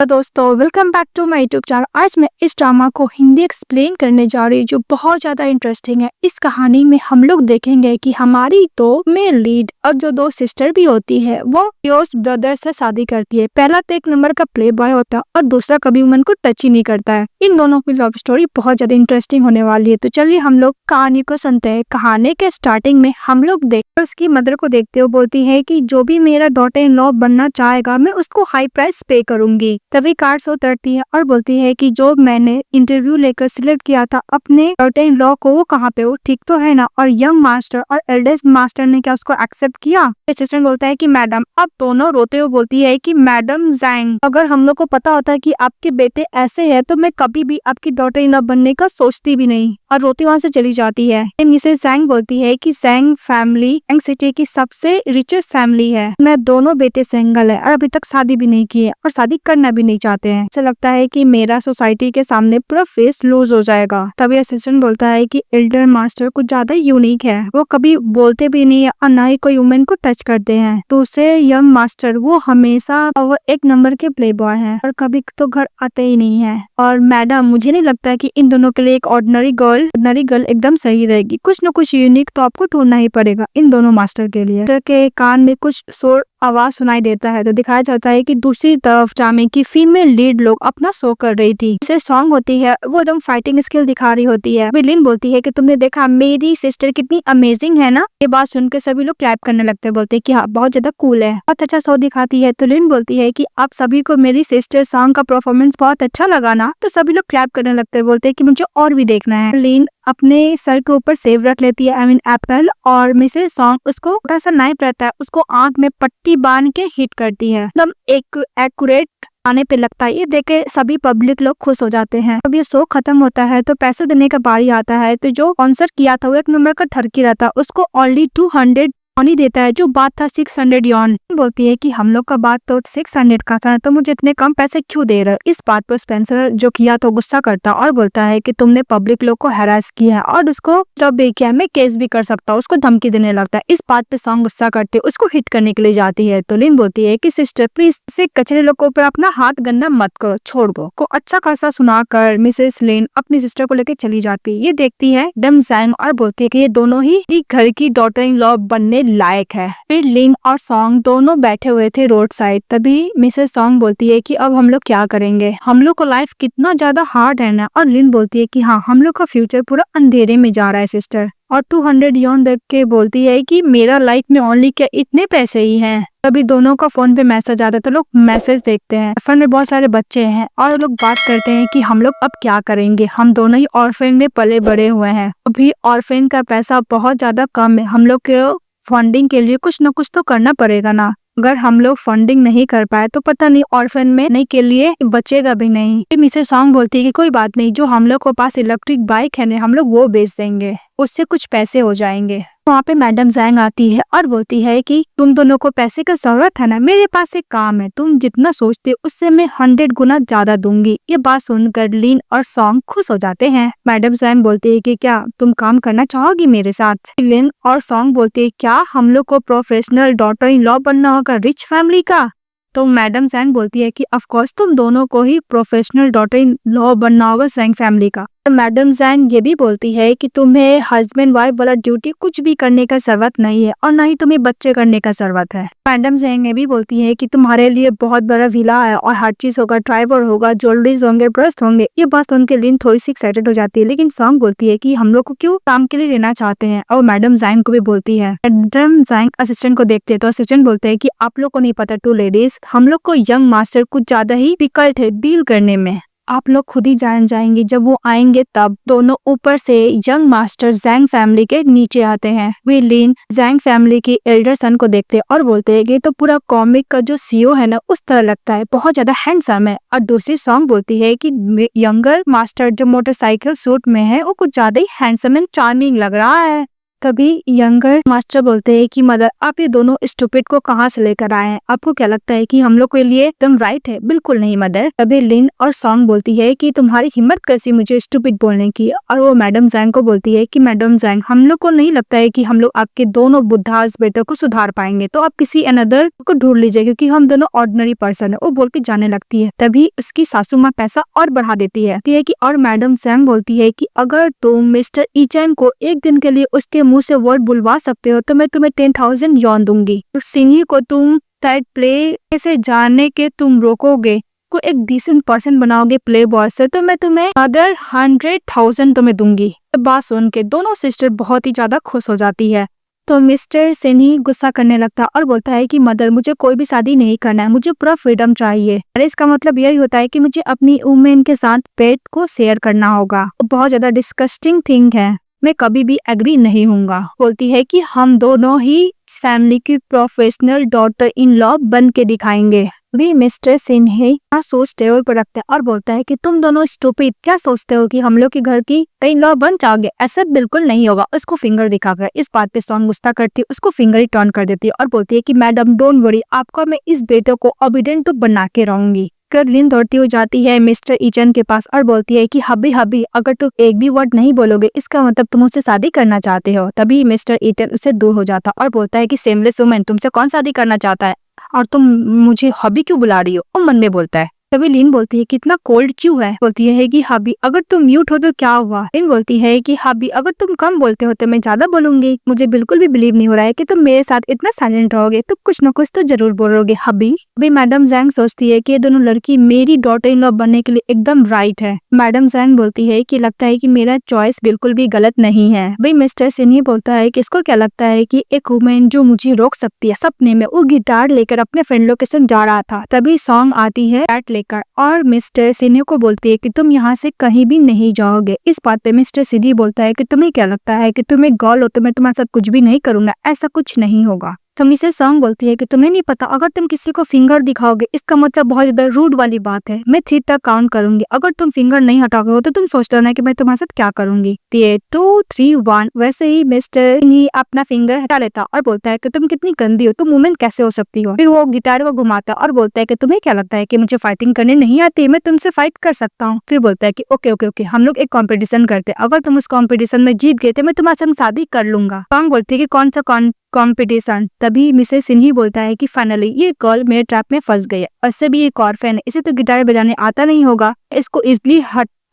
तो दोस्तों welcome back to my YouTube channel. आज मैं इस ड्रामा को हिंदी एक्सप्लेन करने जा रही हूँ जो बहुत ज्यादा इंटरेस्टिंग है। इस कहानी में हम लोग देखेंगे कि हमारी तो मेन लीड और जो दो सिस्टर भी होती है वो योस ब्रदर से शादी करती है। पहला तो एक नंबर का प्ले बॉय होता है और दूसरा कभी वुमन को टच ही नहीं करता है। इन दोनों की लव स्टोरी बहुत ज्यादा इंटरेस्टिंग होने वाली है। तो चलिए हम लोग कहानी को सुनते हैं। कहानी के स्टार्टिंग में हम लोग उसकी मदर को देखते हुए बोलती है कि जो भी मेरा डॉटर इन लॉ बनना चाहेगा मैं उसको हाई प्राइस पे करूंगी। तभी कार से उतरती है और बोलती है कि जो मैंने इंटरव्यू लेकर सिलेक्ट किया था अपने डॉटर इन लॉ को, वो कहाँ पे, वो ठीक तो है ना। और यंग मास्टर और एल्डेस्ट मास्टर ने क्या उसको एक्सेप्ट किया। असिस्टेंट बोलता है कि मैडम। अब दोनों रोते हुए बोलती है कि मैडम जैंग, अगर हम लोग को पता होता है कि आपके बेटे ऐसे है तो मैं कभी भी आपकी डॉटर इन लॉ बनने का सोचती भी नहीं। और रोती वहाँ से चली जाती है। मिसेस जैंग बोलती है कि जैंग फैमिली यंग सिटी की सबसे रिचेस्ट फैमिली है। मैं दोनों बेटे सिंगल है और अभी तक शादी भी नहीं की है और शादी करना भी नहीं चाहते हैं। ऐसा लगता है कि मेरा सोसाइटी के सामने पूरा फेस लूज हो जाएगा। तभी असिस्टेंट बोलता है कि एल्डर मास्टर कुछ ज्यादा यूनिक है, वो कभी बोलते भी नहीं है और ना ही कोई वुमेन को टच करते हैं। दूसरे यंग मास्टर वो हमेशा वो एक नंबर के प्ले बॉय है और कभी तो घर आते ही नहीं है। और मैडम मुझे नहीं लगता कि इन दोनों के लिए एक ऑर्डिनरी गर्ल एकदम सही रहेगी। कुछ न कुछ यूनिक तो आपको ढूंढना ही पड़ेगा इन दोनों मास्टर के लिए। के कान में कुछ शोर आवाज सुनाई देता है तो दिखाया जाता है कि दूसरी तरफ ड्रामे की फीमेल लीड लोग अपना शो कर रही थी। इसे सॉन्ग होती है वो एकदम फाइटिंग स्किल दिखा रही होती है। लिन बोलती है कि तुमने देखा मेरी सिस्टर कितनी अमेजिंग है ना। ये बात सुनकर सभी लोग क्लैप करने लगते हैं, बोलते हैं कि हाँ बहुत ज्यादा कूल है, बहुत अच्छा शो दिखाती है। तो लिन बोलती है कि आप सभी को मेरी सिस्टर सॉन्ग का परफॉर्मेंस बहुत अच्छा लगा ना। तो सभी लोग क्लैप करने लगते हैं, बोलते हैं कि मुझे और भी देखना है। लिन अपने सर के ऊपर सेब रख लेती है, आई मीन एप्पल, और मिसेस सॉन्ग उसको थोड़ा सा नाइफ रहता है उसको आंख में पट्टी बांध के हिट करती है। एकदम एक एक्यूरेट आने पे लगता है। ये देखे सभी पब्लिक लोग खुश हो जाते हैं। अब ये शो खत्म होता है तो पैसे देने का बारी आता है। तो जो कॉन्सर्ट किया था वो एक नंबर का ठरकी रहता, उसको ओनली 200 यॉन देता है। जो बात था 600 यॉन। बोलती है कि हम लोग का बात तो 600 का था तो मुझे इतने कम पैसे क्यों दे रहे। इस बात पर स्पेंसर जो किया तो गुस्सा करता और बोलता है कि तुमने पब्लिक लोग को हैरास किया है और उसको जब भी किया मैं केस भी कर सकता हूँ। उसको धमकी देने लगता है। इस बात पे सॉन्ग गुस्सा करते उसको हिट करने के लिए जाती है। तो लिन बोलती है कि सिस्टर प्लीज से कचरे लोग पर अपना हाथ गंदा मत करो, छोड़ दो। को अच्छा खासा सुनाकर मिसेस लिन अपनी सिस्टर को लेकर चली जाती है। ये देखती है डम जैंग और बोलती है कि ये दोनों ही घर की डॉटर इन लॉ बनने लायक है। फिर लिन और सॉन्ग दोनों बैठे हुए थे रोड साइड। तभी मिसेस सॉन्ग बोलती है कि अब हम लोग क्या करेंगे, हम लोग को लाइफ कितना ज्यादा हार्ड है ना। और लिन बोलती है कि हाँ हम लोग का फ्यूचर पूरा अंधेरे में जा रहा है सिस्टर। और 200 यॉन देख के बोलती है कि मेरा लाइफ में ओनली क्या इतने पैसे ही हैं। तभी दोनों का फोन पे मैसेज आता है तो लोग मैसेज देखते हैं। ऑर्फन में बहुत सारे बच्चे हैं और लोग बात करते हैं कि हम लोग अब क्या करेंगे, हम दोनों ही ऑर्फन में पले बड़े हुए हैं। अभी ऑर्फन का पैसा बहुत ज्यादा कम है, हम लोग के फंडिंग के लिए कुछ न कुछ तो करना पड़ेगा ना। अगर हम लोग फंडिंग नहीं कर पाए तो पता नहीं ऑर्फन में नहीं के लिए बचेगा भी नहीं। मिसेस सॉन्ग बोलती है कि कोई बात नहीं, जो हम लोग के पास इलेक्ट्रिक बाइक है ना हम लोग वो बेच देंगे, उससे कुछ पैसे हो जाएंगे। वहाँ पे मैडम जैंग आती है और बोलती है कि तुम दोनों को पैसे का जरूरत है ना, मेरे पास एक काम है, तुम जितना सोचते उससे मैं 100 गुना ज्यादा दूंगी। ये बात सुनकर लिन और सॉन्ग खुश हो जाते हैं। मैडम जैंग बोलती है कि क्या तुम काम करना चाहोगी मेरे साथ। लिन और सॉन्ग बोलती है क्या हम लोग को प्रोफेशनल डॉटर इन लॉ बनना होगा रिच फैमिली का। तो मैडम जैंग बोलती है कि ऑफ कोर्स तुम दोनों को ही प्रोफेशनल डॉटर इन लॉ बनना होगा जैंग फैमिली का। तो मैडम जैंग ये भी बोलती है कि तुम्हें हस्बैंड वाइफ वाला ड्यूटी कुछ भी करने का जरूरत नहीं है और ना ही तुम्हें बच्चे करने का जरूरत है। मैडम जैंग ये भी बोलती है कि तुम्हारे लिए बहुत बड़ा विला है और हर चीज होगा, ड्राइवर होगा, ज्वेलरीज होंगे, ब्रश होंगे। ये बात सुन के लिन थोड़ी सी एक्साइटेड हो जाती है। लेकिन सॉन्ग बोलती है कि हम लोग को क्यों काम के लिए लेना चाहते हैं। और मैडम जैंग को भी बोलती है। मैडम जैंग असिस्टेंट को देखते हैं तो असिस्टेंट बोलते हैं कि आप लोग को नहीं पता, टू लेडीज हम लोग को यंग मास्टर कुछ ज्यादा ही डिफिकल्ट है डील करने में, आप लोग खुद ही जान जाएंगे जब वो आएंगे तब। दोनों ऊपर से यंग मास्टर जैंग फैमिली के नीचे आते हैं। वे लिन जैंग फैमिली के एल्डर सन को देखते हैं और बोलते हैं कि तो पूरा कॉमिक का जो सीईओ है ना उस तरह लगता है, बहुत ज्यादा हैंडसम है। और दूसरी सॉन्ग बोलती है कि यंगर मास्टर जो मोटरसाइकिल सूट में है वो कुछ ज्यादा ही हैंडसम एंड चार्मिंग लग रहा है। तभी यंगर मास्टर बोलते हैं कि मदर, आप ये दोनों स्टूपिड को कहाँ से लेकर आए हैं? आपको क्या लगता है कि हम लोग के लिए एकदम राइट है? बिल्कुल नहीं मदर। तभी लिन और सॉन्ग बोलती है कि तुम्हारी हिम्मत कैसी मुझे स्टूपिड बोलने की, और वो मैडम जैंग को बोलती है कि मैडम जैंग, हम लोग को नहीं लगता है कि हम लोग आपके दोनों बुद्धास बेटों को सुधार पाएंगे, तो आप किसी अनदर को ढूंढ लीजिए क्योंकि हम दोनों ऑर्डिनरी पर्सन है। वो बोल के जाने लगती है। तभी उसकी सासू माँ पैसा और बढ़ा देती है कि और मैडम जैंग बोलती है कि अगर तुम मिस्टर ईचन को एक दिन के लिए उसके मुंह से वर्ड बुलवा सकते हो तो मैं तुम्हें 10,000 यॉन दूंगी। सिन्ही को तुम टाइट प्ले से जाने के तुम रोकोगे, को एक डिसेंट पर्सन बनाओगे प्ले बॉय से, तो मैं तुम्हें अदर 100,000 तुम्हें दूंगी। बात सुन के दोनों सिस्टर बहुत ही ज्यादा खुश हो जाती है। तो मिस्टर सिन्ही गुस्सा करने लगता और बोलता है कि मदर, मुझे कोई भी शादी नहीं करना है, मुझे पूरा फ्रीडम चाहिए। अरे इसका मतलब यही होता है कि मुझे अपनी वुमेन के साथ पेट को शेयर करना होगा। बहुत ज्यादा डिस्कस्टिंग थिंग है, मैं कभी भी एग्री नहीं होऊंगा। बोलती है कि हम दोनों ही फैमिली की प्रोफेशनल डॉटर इन लॉ बन के दिखाएंगे। भी मिस्टर सिन्ही सोच टेबल पर रखता है और बोलता है कि तुम दोनों स्टूपिड, क्या सोचते हो कि हम लोग के घर की इन लॉ बन जाओगे? ऐसा बिल्कुल नहीं होगा। उसको फिंगर दिखाकर इस बात पे सॉन्ग गुस्सा करती है, उसको फिंगर ही टर्न कर देती है और बोलती है कि मैडम डोंट वरी, आपको मैं इस बेटे को ओबीडिएंट तो बना के रहूंगी। कर लिन दौड़ती हो जाती है मिस्टर ईचन के पास और बोलती है कि हबी हबी, अगर तुम एक भी वर्ड नहीं बोलोगे इसका मतलब तुम उससे शादी करना चाहते हो। तभी मिस्टर ईचन उससे दूर हो जाता और बोलता है कि सेमलेस वुमेन, तुमसे कौन शादी करना चाहता है और तुम मुझे हबी क्यों बुला रही हो? वो मन में बोलता है। तभी लिन बोलती है कितना कोल्ड क्यों है? बोलती है कि हबी, अगर तुम म्यूट हो तो क्या हुआ? लिन बोलती है कि हबी, अगर तुम कम बोलते हो तो मैं ज्यादा बोलूंगी। मुझे बिल्कुल भी बिलीव नहीं हो रहा है कि तुम मेरे साथ इतना साइलेंट रहोगे, तुम कुछ न कुछ तो जरूर बोलोगे हबी। अभी मैडम जैंग सोचती है कि ये दोनों लड़की मेरी डॉटर इन लॉ बनने के लिए एकदम राइट है। मैडम जैंग बोलती है कि लगता है कि मेरा चॉइस बिल्कुल भी गलत नहीं है। भाई मिस्टर सिन्ही बोलता है कि इसको क्या लगता है कि एक वुमेन जो मुझे रोक सकती है? सपने में वो गिटार लेकर अपने फ्रेंड लोग के साथ जा रहा था। तभी सॉन्ग आती है बैट लेकर और मिस्टर सिन्ही को बोलती है कि तुम यहाँ से कहीं भी नहीं जाओगे। इस बात पे मिस्टर सिन्ही बोलता है कि तुम्हें क्या लगता है कि तुम्हें गर्ल हो तो मैं तुम्हारे साथ कुछ भी नहीं करूंगा? ऐसा कुछ नहीं होगा। तो मिसेस सॉन्ग बोलती है कि तुम्हें नहीं पता, अगर तुम किसी को फिंगर दिखाओगे इसका मतलब बहुत ज्यादा रूड वाली बात है। मैं 3 तक काउंट करूंगी, अगर तुम फिंगर नहीं हटाओगे तो तुम सोच रहे हो कि मैं तुम्हारे साथ क्या करूंगी। 2, 3, 1। वैसे ही मिस्टर ही अपना फिंगर हटा लेता और बोलता है कि तुम कितनी गंदी हो, तुम वुमेन कैसे हो सकती हो? फिर वो गिटार को घुमाता और बोलता है कि तुम्हें क्या लगता है कि मुझे फाइटिंग करने नहीं आती? मैं तुमसे फाइट कर सकता हूँ। फिर बोलता है कि ओके ओके ओके, हम लोग एक कॉम्पिटिशन करते, अगर तुम उस कॉम्पिटिशन में जीत गए तो मैं तुम्हारे साथ शादी कर लूंगा। सॉन्ग बोलती है कि कौन सा कॉम्पिटिशन? तभी मिसेस सिन्ही बोलता है कि फाइनली ये गर्ल मेरे ट्रैप में फंस गई है, उससे भी एक ऑर्फन है, इसे तो गिटार बजाने आता नहीं होगा, इसको इजिली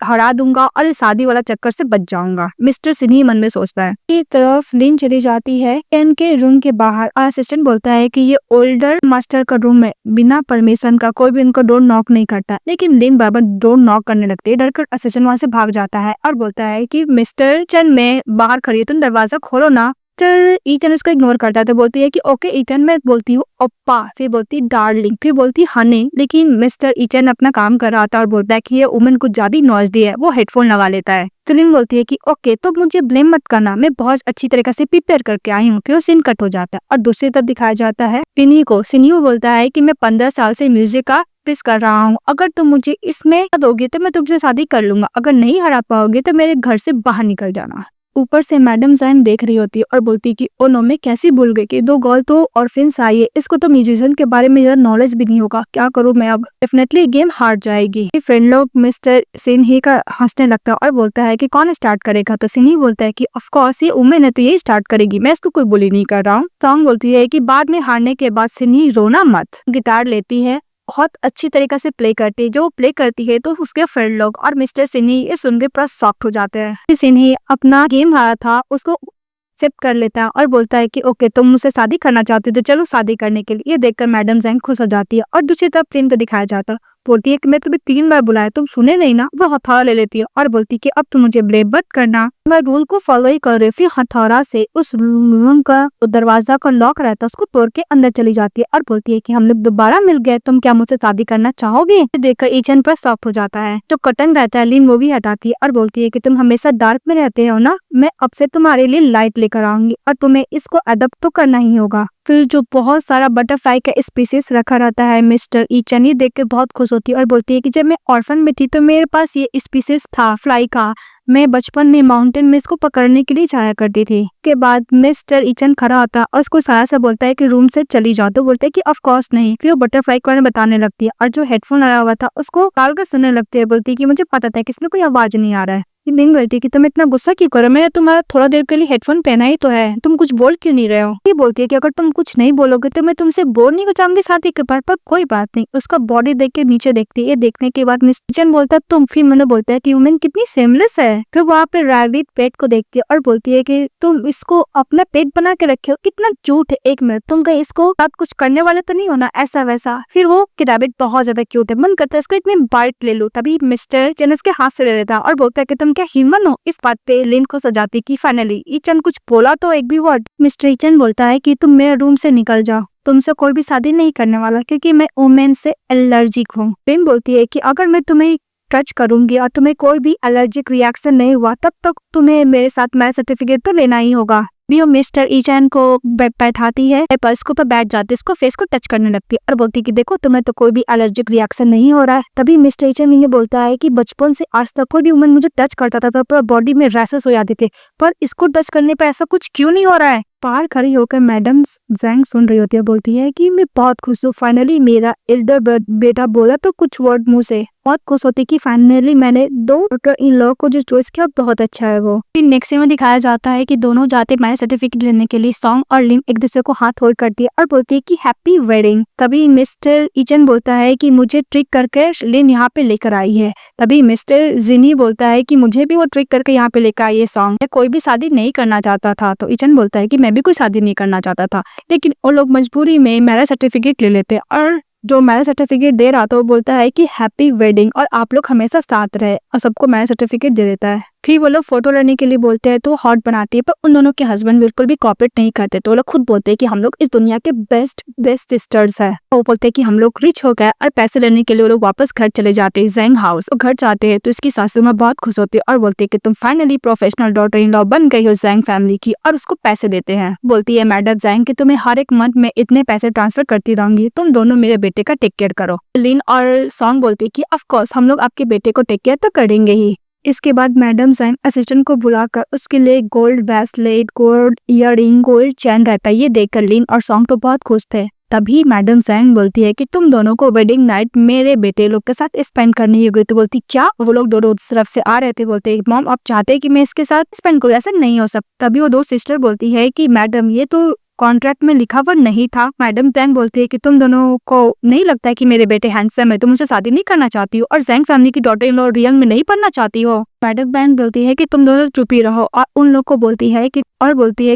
हरा दूंगा और इस शादी वाला चक्कर से बच जाऊंगा। मिस्टर सिन्ही मन में सोचता है। एक तरफ लिन चली जाती है केन के रूम के बाहर और असिस्टेंट बोलता है कि ये ओल्डर मास्टर का रूम है, बिना परमिशन का कोई भी उनको डोर नॉक नहीं करता। लेकिन लिन बार बार डोर नॉक करने लगती है। डरकर असिस्टेंट वहां से भाग जाता है और बोलता है कि मिस्टर चन, मैं बाहर खड़ी हूँ, तुम दरवाजा खोलो ना। ईटन उसको इग्नोर करता है तो बोलती है कि ओके ईटन, मैं बोलती हूँ ओप्पा, फिर बोलती डार्लिंग, फिर बोलती हनी। लेकिन मिस्टर ईटन अपना काम कर रहा था और बोलता है कि ये वुमन कुछ ज्यादा नॉइज दी है। वो हेडफोन लगा लेता है। तो लिन बोलती है कि ओके, तो मुझे ब्लेम मत करना, मैं बहुत अच्छी तरीके से प्रिपेयर करके आई हूँ। फिर वो सीन कट हो जाता है और दूसरी तरफ दिखाया जाता है सिन्ही को। सिन्ही बोलता है कि मैं 15 साल से म्यूजिक का प्रैक्टिस कर रहा हूँ, अगर तुम मुझे इसमें दोगे तो मैं तुमसे शादी कर लूंगा, अगर नहीं हरा पाओगे तो मेरे घर से बाहर निकल जाना। ऊपर से मैडम जैन देख रही होती है और बोलती है कि ओ नो, मैं कैसी भूल गई कि 2 गर्ल तो ऑर्फिन्स आई है, इसको तो म्यूजिशियन के बारे में ज्यादा नॉलेज भी नहीं होगा, क्या करूँ मैं अब? डेफिनेटली गेम हार जाएगी। फ्रेंड लोग मिस्टर सिन्ही का हंसने लगता है और बोलता है कि कौन स्टार्ट करेगा? तो सिन्ही बोलता है कि ऑफ कोर्स ये वुमेन है तो यही स्टार्ट करेगी, मैं इसको कोई बुली नहीं कर रहा हूँ। सॉन्ग बोलती है कि बाद में हारने के बाद सिन्ही रोना मत। गिटार लेती है, बहुत अच्छी तरीके से प्ले करती है। जो प्ले करती है तो उसके फ्रेंड लोग और मिस्टर सिन्ही ये सुन के पूरा शॉक्ड हो जाते हैं। सिन्ही अपना गेम हारा था उसको एक्सेप्ट कर लेता है और बोलता है कि ओके, तुम मुझसे शादी करना चाहते हो तो चलो शादी करने के लिए। ये देखकर मैडम जैंग खुश हो जाती है और दूसरी तरफ सीन तो दिखाया जाता है। बोलती है कि मैं तुम्हें 3 बार बुलाया, तुम सुने नहीं ना। वो हथौड़ा ले लेती है और बोलती है कि अब तुम मुझे ब्लेम मत करना, मैं रूल को फॉलो ही कर रही। फिर हथौड़ा से उस रूम का दरवाजा का लॉक रहता है उसको तोड़ के अंदर चली जाती है और बोलती है कि हम लोग दोबारा मिल गए, तुम क्या मुझसे शादी करना चाहोगे? देखकर ईचन पर शॉक हो जाता है। जो कर्टन रहता है लिन वो भी हटाती है और बोलती है कि तुम हमेशा डार्क में रहते हो ना, मैं अब से तुम्हारे लिए लाइट लेकर आऊंगी और तुम्हें इसको अडॉप्ट तो करना ही होगा। फिर जो बहुत सारा बटरफ्लाई का स्पीसीज रखा रहता है मिस्टर ईचन ये देख के बहुत खुश होती है और बोलती है कि जब मैं ऑर्फन में थी तो मेरे पास ये स्पीसीज था फ्लाई का, मैं बचपन में माउंटेन में इसको पकड़ने के लिए जाया करती थी। के बाद मिस्टर ईचन खड़ा होता और उसको साया से बोलता है कि रूम से चली जाओ, तो बोलते है कि ऑफ कोर्स नहीं। फिर वो बटरफ्लाई के बारे में बताने लगती है और जो हेडफोन लगा हुआ था उसको काल कर सुनने लगती है। बोलती है कि मुझे पता था कि इसमें कोई आवाज नहीं आ रहा है। लिन बोलती है कि तुम इतना गुस्सा क्यों करो, मैंने तुम्हारा थोड़ा देर के लिए हेडफोन पहना ही तो है, तुम कुछ बोल क्यों नहीं रहे हो। ये बोलती है कि अगर तुम कुछ नहीं बोलोगे तो मैं तुमसे बोल नहीं जाऊंगी शादी के बाद, पर कोई बात नहीं। उसका बॉडी देख के नीचे देखती है। देखने के बाद मिस्टर ईचन बोलता है तुम, फिर मैंने बोलता है कि वुमेन कितनी सेमलेस है। फिर वहाँ पे रैबिट पेट को देखती है और बोलती है कि तुम इसको अपना पेट बना के रखे हो, कितना झूठ है। एक मिनट, तुम कहीं इसको आप कुछ करने वाले तो नहीं हो ना, ऐसा वैसा। फिर वो कि रैबिट बहुत ज्यादा क्यूट है, मन करता है इसको इतने बाइट ले लो। तभी मिस्टर ईचन इसके हाथ से ले लेता और बोलता है कि तुम क्या ह्यूमन हो। इस बात पे लिन को सजाती कि फाइनली ईचन कुछ बोला तो एक भी वर्ड। मिस्टर ईचन बोलता है कि तुम मेरे रूम से निकल जाओ, तुमसे कोई भी शादी नहीं करने वाला क्योंकि मैं वुमेन से एलर्जिक हूँ। लिन बोलती है कि अगर मैं तुम्हें टच करूंगी और तुम्हें कोई भी एलर्जिक रिएक्शन नहीं हुआ तब तक तुम्हें मेरे साथ मैरिज सर्टिफिकेट तो लेना ही होगा। भी वो मिस्टर ईचन को बैठाती है, पर्स के ऊपर बैठ जाती है, इसको फेस को टच करने लगती है और बोलती है कि देखो तुम्हें तो कोई भी एलर्जिक रिएक्शन नहीं हो रहा है। तभी मिस्टर ईचन ये बोलता है कि बचपन से आज तक कोई भी वुमन मुझे टच करता था तो बॉडी में रैशेस हो जाते थे, पर इसको टच करने पर ऐसा कुछ क्यों नहीं हो रहा है। बाहर खड़ी होकर मैडम जैंग सुन रही होती है। बोलती है कि मैं बहुत खुश हूँ, फाइनली मेरा एल्डर बेटा बोला तो कुछ वर्ड मुंह से। बहुत खुश होती कि फाइनली मैंने दो डॉटर इन लॉ को जो चॉइस किया बहुत अच्छा है। वो फिर नेक्स्ट में दिखाया जाता है कि दोनों जाते मैरिज सर्टिफिकेट लेने के लिए। सॉन्ग और लिन एक दूसरे को हाथ होल्ड करती है और बोलती है कि हैप्पी वेडिंग। तभी मिस्टर ईचन बोलता है कि मुझे ट्रिक करके लिन यहाँ पे लेकर आई है। तभी मिस्टर जिनी बोलता है कि मुझे भी वो ट्रिक करके यहाँ पे लेकर आई है। सॉन्ग कोई भी शादी नहीं करना चाहता था, तो ईचन बोलता है कि मैं भी कोई शादी नहीं करना चाहता था, लेकिन वो लोग मजबूरी में मैरिज सर्टिफिकेट ले लेते। और जो मैरिज सर्टिफिकेट दे रहा था वो बोलता है कि हैप्पी वेडिंग और आप लोग हमेशा साथ रहे, और सबको मैरिज सर्टिफिकेट दे देता है। फिर वो लोग फोटो लेने के लिए बोलते हैं तो हॉट बनाती है, पर उन दोनों के हस्बैंड बिल्कुल भी कॉपरेट नहीं करते। तो वो लोग खुद बोलते हैं कि हम लोग इस दुनिया के बेस्ट सिस्टर्स है। वो बोलते हैं कि हम लोग रिच हो गए, और पैसे लेने के लिए वो लोग वापस घर चले जाते हैं जैंग हाउस। और घर जाते हैं तो इसकी सासू माँ बहुत खुश होती है और बोलती है कि तुम finally professional daughter in law बन गई हो जैंग फैमिली की, और उसको पैसे देते हैं। बोलती है मैडम जैंग कि तुम्हें हर एक मंथ में इतने पैसे ट्रांसफर करती रहूंगी, तुम दोनों मेरे बेटे का टेक केयर करो। लिन और सॉन्ग बोलती है कि ऑफ कोर्स हम लोग आपके बेटे को टेक केयर तो करेंगे ही। इसके बाद मैडम जैंग असिस्टेंट को बुलाकर उसके लिए gold bracelet, gold earring, gold chain रहता है। ये देखकर लिन और सॉन्ग तो बहुत खुश थे। तभी मैडम जैंग बोलती है कि तुम दोनों को वेडिंग नाइट मेरे बेटे लोग के साथ स्पेंड करनी होगी। तो बोलती क्या, वो लोग दोनों तरफ से आ रहे थे। बोलते हैं मॉम आप चाहते हैं कि मैं इसके साथ स्पेंड करूँ, ऐसा नहीं हो सकता। तभी वो दो सिस्टर बोलती है कि मैडम ये तो कॉन्ट्रैक्ट में लिखा हुआ नहीं था। मैडम जैंग बोलती है कि तुम दोनों को नहीं लगता है कि मेरे बेटे हैंडसम है, तुम मुझसे शादी नहीं करना चाहती हो और जैंग फैमिली की डॉटर इन लॉ रियल में नहीं पढ़ना चाहती हो। मैडम जैंग बोलती है कि तुम दोनों चुप ही रहो, और उन लोग को बोलती है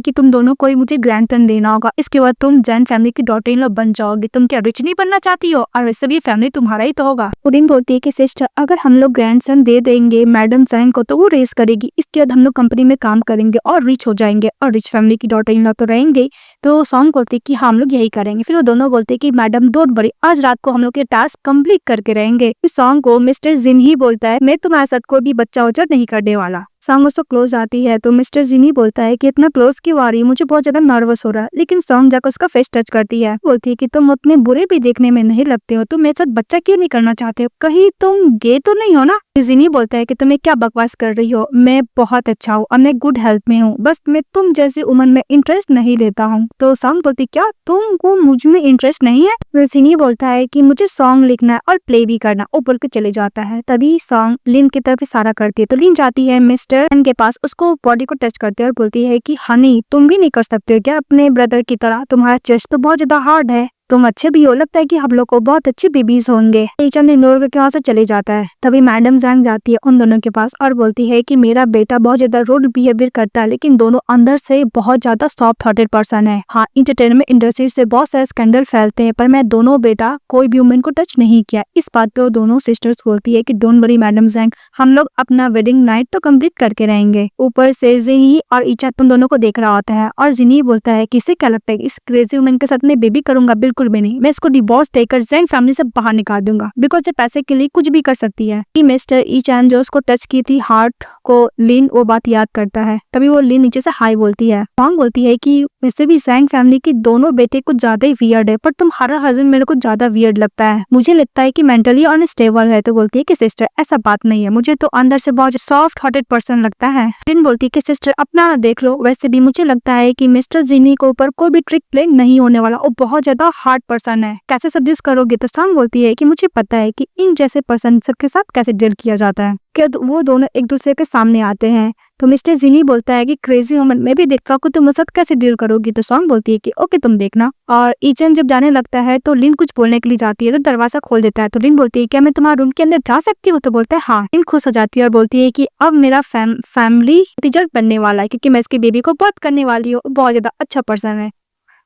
कि तुम दोनों को मुझे ग्रैंडसन देना होगा, इसके बाद तुम जैंग फैमिली की डॉटर इन लॉ बन जाओगी। तुम क्या रिच नहीं बनना चाहती हो, और वैसे भी फैमिली तुम्हारा ही तो होगा। उदिन बोलती है कि सिस्टर अगर हम लोग ग्रैंडसन दे देंगे मैडम जैंग को तो वो रेस करेगी, इसके बाद हम लोग कंपनी में काम करेंगे और रिच हो जाएंगे, और रिच फैमिली की डॉटर इन लॉ तो रहेंगे। तो सॉन्ग बोलती है कि हम लोग यही करेंगे। फिर वो दोनों बोलते हैं कि मैडम डोंट वरी, आज रात को हम लोग ये टास्क कंप्लीट करके रहेंगे। फिर सॉन्ग को मिस्टर जिन ही बोलता है मैं तुम्हारे साथ कोई भी बच्चा वच्चा नहीं करने वाला। सॉन्ग उसको क्लोज आती है तो मिस्टर जिनी बोलता है कि इतना क्लोज क्यों आ रही है, मुझे बहुत ज्यादा नर्वस हो रहा है। लेकिन सॉन्ग जाकर उसका फेस टच करती है। बोलती है कि तुम उतने बुरे भी देखने में नहीं लगते हो, तुम मेरे साथ बच्चा क्यों नहीं करना चाहते हो, कहीं तुम गे तो नहीं हो ना। जिनी बोलता है कि तुम्हें क्या बकवास कर रही हो, मैं बहुत अच्छा हूँ और मैं गुड हेल्थ में हूँ, बस मैं तुम जैसी उम्र में इंटरेस्ट नहीं लेता हूँ। तो सॉन्ग बोलती क्या तुमको मुझ में इंटरेस्ट नहीं है। जिनी बोलता है कि मुझे सॉन्ग लिखना है और प्ले भी करना, वो बोल के चले जाता है। तभी सॉन्ग लिन की तरफ इशारा करती है तो लिन जाती है मिस्टर के पास, उसको बॉडी को टच करते हैं और बोलती है कि हनी तुम भी नहीं कर सकते हो क्या अपने ब्रदर की तरह, तुम्हारा चेस्ट तो बहुत ज्यादा हार्ड है, तुम अच्छे भी हो, लगता है कि हम लोग को बहुत अच्छे बेबीज होंगे। टीचर ने इग्नोर करके वहाँ से चले जाता है। तभी मैडम जैंग जाती है उन दोनों के पास और बोलती है कि मेरा बेटा बहुत ज्यादा रूड बिहेवियर करता है, लेकिन दोनों अंदर से बहुत ज्यादा सॉफ्ट हार्टेड पर्सन है। हाँ, इंटरटेनमेंट इंडस्ट्री से बहुत सारे स्कैंडल फैलते हैं, पर मैं दोनों बेटा कोई भी वुमेन को टच नहीं किया। इस बात पे वो दोनों सिस्टर्स बोलती है कि डोंट वरी मैडम जैंग, हम लोग अपना वेडिंग नाइट तो कंप्लीट करके रहेंगे। ऊपर से जिनी और ईचा तुम दोनों को देख रहा होता है और जिनी बोलता है किसे क्या लगता है इस क्रेजी वुमेन के साथ मैं बेबी करूंगा, बिल्कुल बिल्कुल भी नहीं, मैं इसको डिवोर्स देकर जैंग फैमिली से बाहर निकाल दूंगा, बिकॉज ये पैसे के लिए कुछ भी कर सकती है। मिस्टर ई चैन जो उसको टच की थी हार्ट को, लिन वो बात याद करता है। तभी वो लिन नीचे से हाई बोलती है। सॉन्ग बोलती है कि वैसे भी जैंग फैमिली की दोनों बेटे कुछ ज्यादा ही वियर्ड है, पर तुम्हारा हस्बैंड मेरे को ज्यादा वियर्ड लगता है, मुझे लगता है कि मेंटली अनस्टेबल है। तो बोलती है कि सिस्टर ऐसा बात नहीं है, मुझे तो अंदर से बहुत सॉफ्ट हार्टेड पर्सन लगता है। लिन बोलती है कि सिस्टर अपना देख लो, वैसे भी मुझे लगता है कि मिस्टर जिनी के ऊपर कोई भी ट्रिक प्ले नहीं होने वाला, वो बहुत ज्यादा हार्ड पर्सन है, कैसे सब्ड्यूस करोगे। तो सॉन्ग बोलती है कि मुझे पता है कि इन जैसे पर्सन सबके साथ कैसे डील किया जाता है, कि वो दोनों एक दूसरे के सामने आते हैं। तो मिस्टर जिनी बोलता है कि क्रेजी वुमन, मैं भी देखता हूँ कि तुम उसके साथ कैसे डील करोगी। तो सॉन्ग बोलती है कि ओके तुम देखना। और ईचन जब जाने लगता है तो लिन कुछ बोलने के लिए जाती है, तो दरवाजा खोल देता है। तो लिन बोलती है क्या मैं तुम्हारे रूम के अंदर जा सकती हूँ। तो बोलता है हाँ। लिन खुश हो जाती है और बोलती है कि अब मेरा फैमिली जल्द बनने वाला है, क्योंकि मैं इसकी बेबी को बहुत करने वाली हूँ, बहुत ज्यादा अच्छा पर्सन है,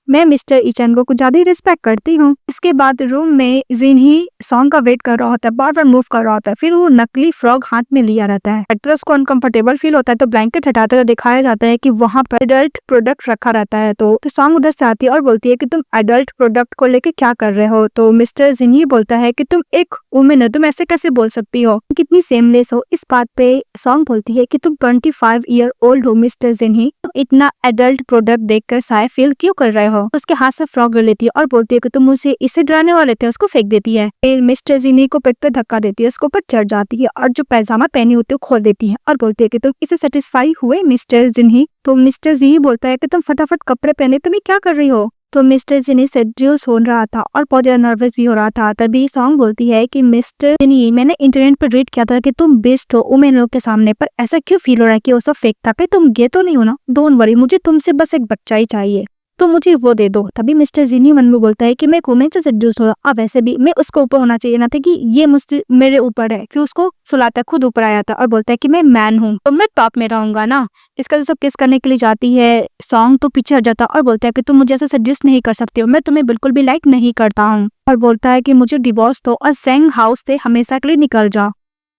मैं मिस्टर ईचन को कुछ ज्यादा ही रिस्पेक्ट करती हूँ। इसके बाद रूम में जिन्ही सॉन्ग का वेट कर रहा होता है, बार बार मूव कर रहा होता है, फिर वो नकली फ्रॉग हाथ में लिया रहता है। एक्ट्रेस को अनकंफर्टेबल फील होता है, तो ब्लैंकेट हटाते हुए दिखाया जाता है कि वहाँ पर एडल्ट प्रोडक्ट रखा रहता है। तो सॉन्ग उधर से आती है और बोलती है कि तुम एडल्ट प्रोडक्ट को लेके क्या कर रहे हो। तो मिस्टर जिन्ही बोलता है कि तुम एक वुमेन हो, तुम ऐसे कैसे बोल सकती हो, कितनी सेमलेस हो। इस बात पे सॉन्ग बोलती है कि तुम 25 ईयर ओल्ड हो मिस्टर जिन्ही, तुम इतना एडल्ट प्रोडक्ट देखकर शायद फील क्यों कर रहे हो। उसके हाथ से फ्रॉग ले लेती है और बोलती है कि तुम मुझे इसे डराने वाले थे, उसको फेंक देती है। फिर मिस्टर जिनी को पेट पे धक्का देती है, उसके ऊपर चढ़ जाती है और जो पैजामा पहनी होती है खोल देती है और बोलती है कि तुम इसे सेटिस्फाई हुए मिस्टर जिनी। तो मिस्टर जिनी बोलता है कि तुम फटाफट कपड़े पहने, तुम ये क्या कर रही हो। तो मिस्टर जिनी सेड्यूस हो रहा था और बहुत ज्यादा नर्वस भी हो रहा था। तभी सॉन्ग बोलती है कि मिस्टर जिनी, मैंने इंटरनेट पर रीड किया था कि तुम बेस्ट हो वुमेन लोग के सामने, पर ऐसा क्यों फील हो रहा है कि वो सब फेक था, कहीं तुम गे तो नहीं हो ना। डोंट वरी, मुझे तुमसे बस एक बच्चा ही चाहिए, तो मुझे वो दे दो। तभी मिस्टर जिनी मन में बोलता है कि मैं वुमेन से सेड्यूस हो रहा, अब वैसे भी मैं उसको ऊपर होना चाहिए ना था कि ये मुझसे मेरे ऊपर है। फिर उसको सुलाता है, खुद ऊपर आया था और बोलता है कि मैं मैन हूँ तो मैं टॉप में रहूंगा ना। इसका जो सब किस करने के लिए जाती है सॉन्ग तो पीछे हट जाता और बोलता है कि तुम मुझे ऐसे सेड्यूस नहीं कर सकते हो, मैं तुम्हें बिल्कुल भी लाइक नहीं करता हूँ, और बोलता है कि मुझे डिवोर्स दो और जैंग हाउस से हमेशा के लिए निकल जाओ।